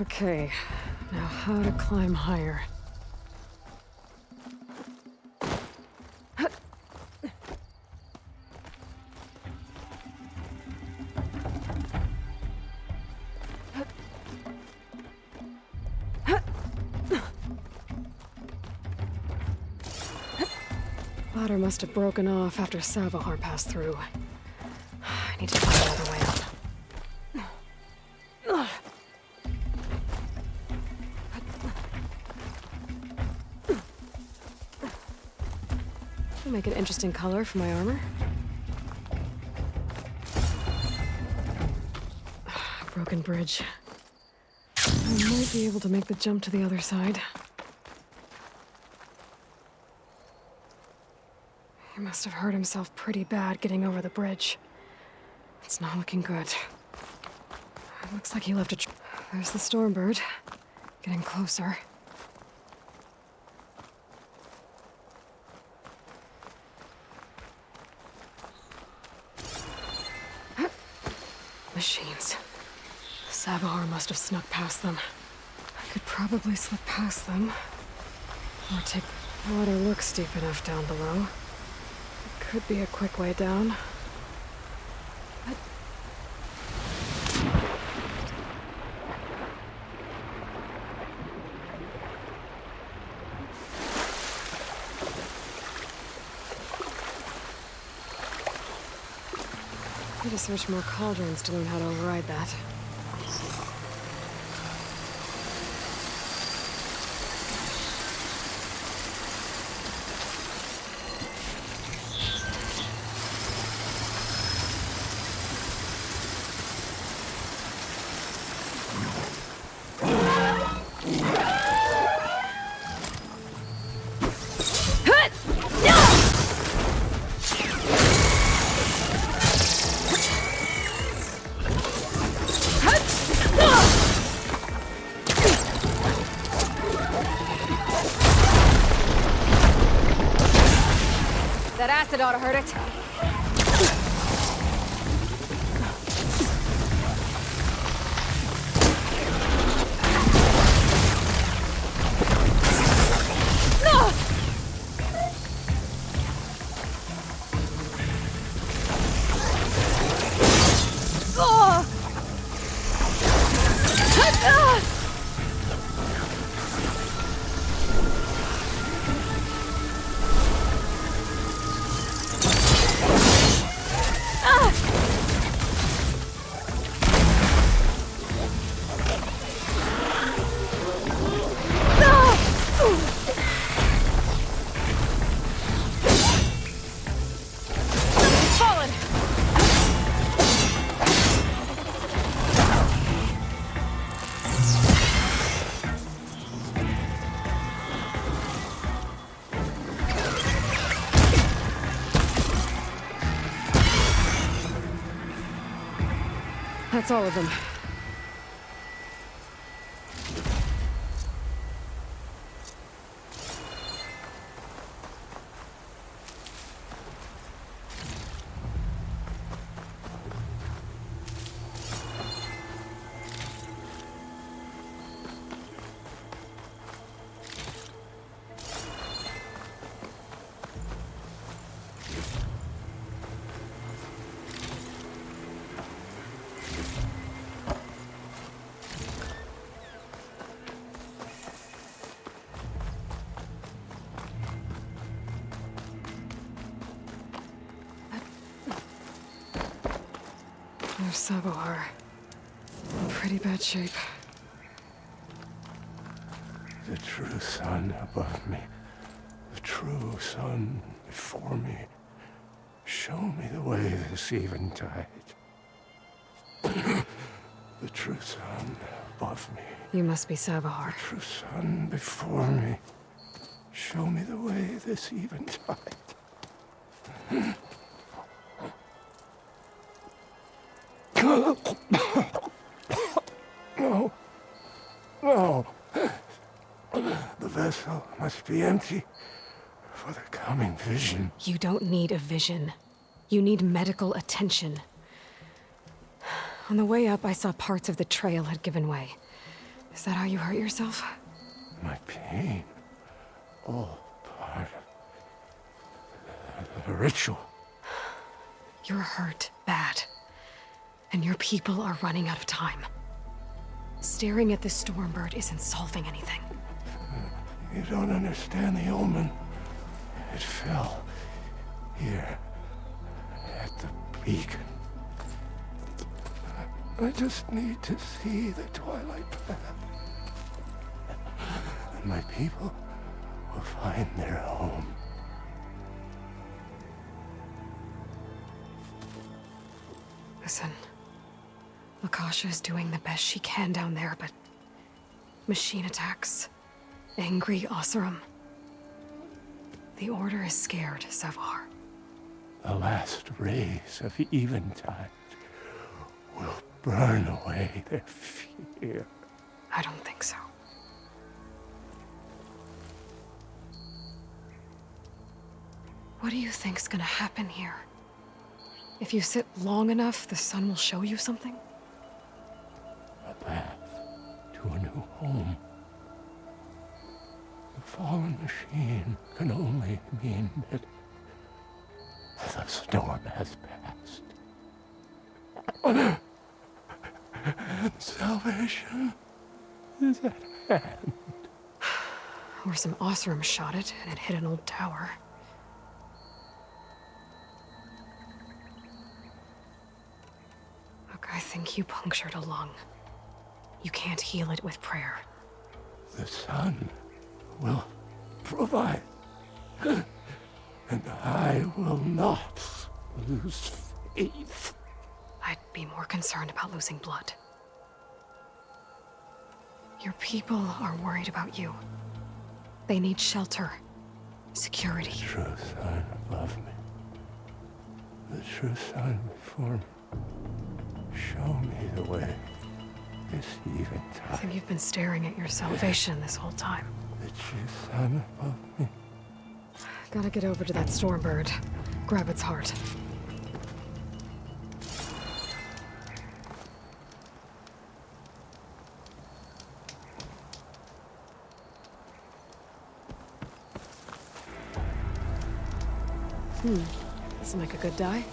Okay, now how to climb higher. Ladder must have broken off after Savohar passed through. I need to find another way up. That'll make an interesting color for my armor. Broken bridge. I might be able to make the jump to the other side. He must have hurt himself pretty bad getting over the bridge. It's not looking good. It looks like he left a There's the Stormbird. Getting closer. Machines. Savohar must have snuck past them. I could probably slip past them. Or take water looks deep enough down below. Could be a quick way down. Need to search more cauldrons to learn how to override that. That acid ought to hurt it. That's all of them. There's Sabohar. In pretty bad shape. The true sun above me. The true sun before me. Show me the way this eventide. The true sun above me. You must be Sabohar. The true sun before me. Show me the way this eventide. No. No. The vessel must be empty for the coming vision. You don't need a vision. You need medical attention. On the way up, I saw parts of the trail had given way. Is that how you hurt yourself? My pain. All part of the ritual. You're hurt bad. And your people are running out of time. Staring at this Stormbird isn't solving anything. You don't understand the omen. It fell here at the beacon. I just need to see the twilight path. And my people will find their home. Listen. Lakasha is doing the best she can down there, but... machine attacks. Angry Oseram. The Order is scared, Savar. The last rays of eventide will burn away their fear. I don't think so. What do you think's gonna happen here? If you sit long enough, the sun will show you something? A path to a new home. The fallen machine can only mean that the storm has passed. And salvation is at hand. Or some Oseram shot it, and it hit an old tower. Look, I think you punctured a lung. You can't heal it with prayer. The sun will provide. And I will not lose faith. I'd be more concerned about losing blood. Your people are worried about you. They need shelter, security. The true sun above me. The true sun before me. Show me the way. This eventide. I think you've been staring at your salvation this whole time. The true sun above me. Gotta get over to that Stormbird. Grab its heart. This'll make a good die.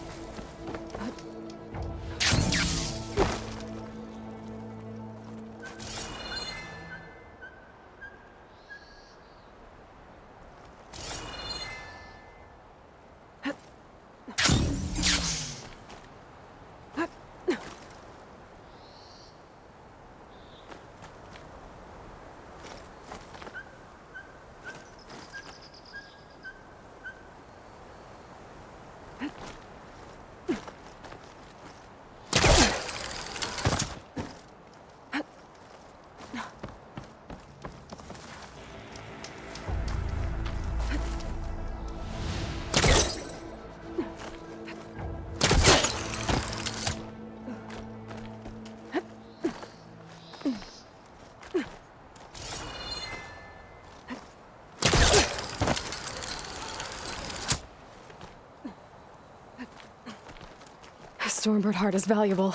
Stormbird heart is valuable.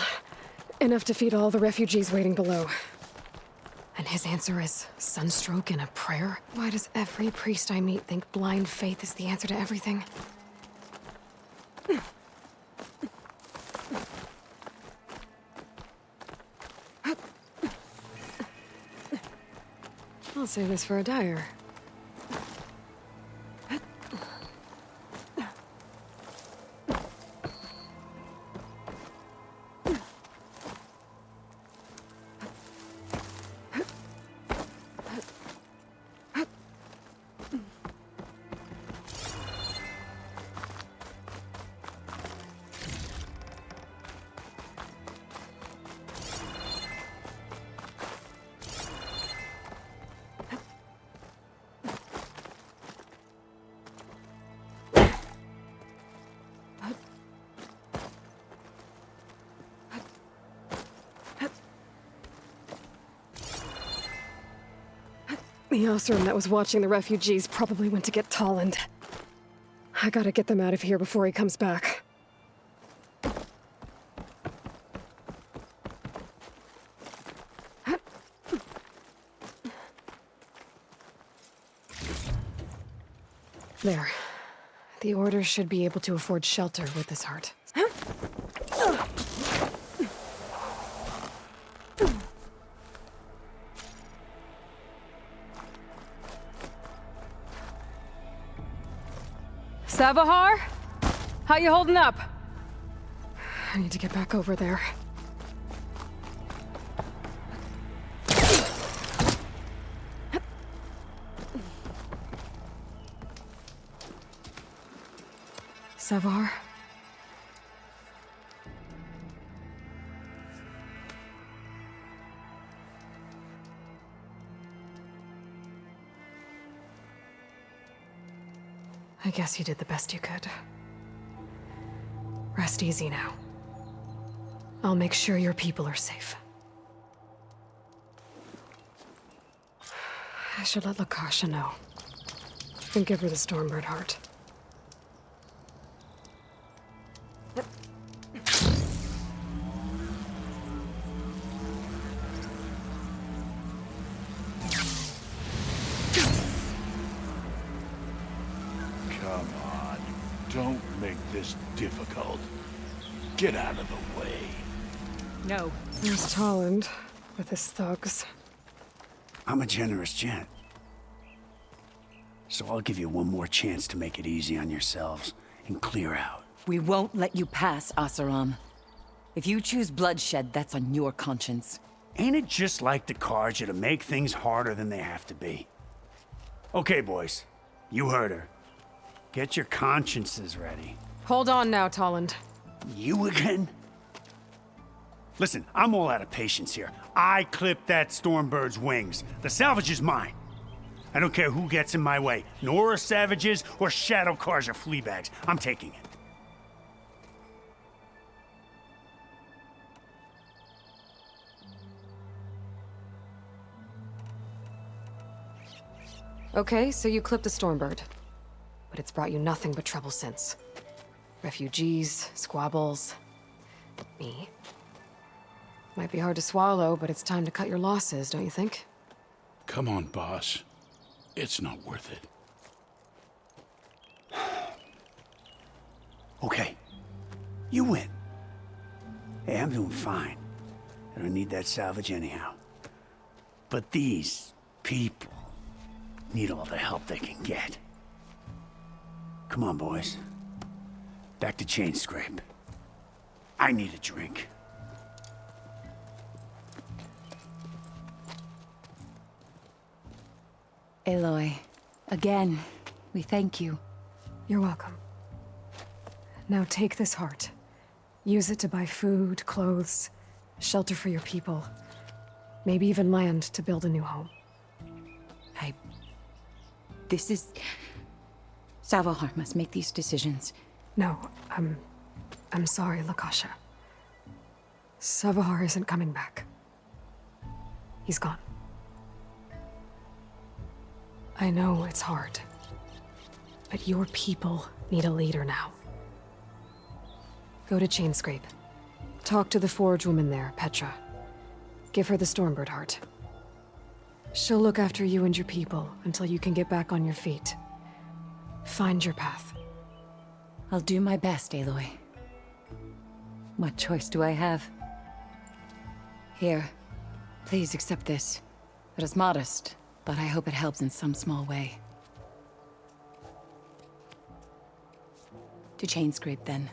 Enough to feed all the refugees waiting below. And his answer is sunstroke and a prayer? Why does every priest I meet think blind faith is the answer to everything? I'll save this for a dyer. The Osram that was watching the refugees probably went to get Tolland. I gotta get them out of here before he comes back. There. The Order should be able to afford shelter with this heart. Savahar? How you holding up? I need to get back over there. Savahar? I guess you did the best you could. Rest easy now. I'll make sure your people are safe. I should let Lakasha know. And give her the Stormbird heart. Come on. Don't make this difficult. Get out of the way. No. There's Tolland with his thugs. I'm a generous gent. So I'll give you one more chance to make it easy on yourselves and clear out. We won't let you pass, Asaram. If you choose bloodshed, that's on your conscience. Ain't it just like the Karja to make things harder than they have to be? Okay, boys. You heard her. Get your consciences ready. Hold on now, Tolland. You again? Listen, I'm all out of patience here. I clipped that Stormbird's wings. The salvage is mine. I don't care who gets in my way. Nora savages or Shadow Karja fleabags. I'm taking it. Okay, so you clipped the Stormbird. But it's brought you nothing but trouble since. Refugees, squabbles, me. Might be hard to swallow, but it's time to cut your losses, don't you think? Come on, boss. It's not worth it. Okay. You win. Hey, I'm doing fine. I don't need that salvage anyhow. But these people need all the help they can get. Come on, boys. Back to Chain Scrape. I need a drink. Aloy, again, we thank you. You're welcome. Now take this heart. Use it to buy food, clothes, shelter for your people. Maybe even land to build a new home. This is... Savahar must make these decisions. No, I'm sorry, Lakasha. Savahar isn't coming back. He's gone. I know it's hard, but your people need a leader now. Go to Chainscrape. Talk to the Forge woman there, Petra. Give her the Stormbird heart. She'll look after you and your people until you can get back on your feet. Find your path. I'll do my best, Aloy. What choice do I have? Here, please accept this. It is modest, but I hope it helps in some small way. To Chainscrape, then.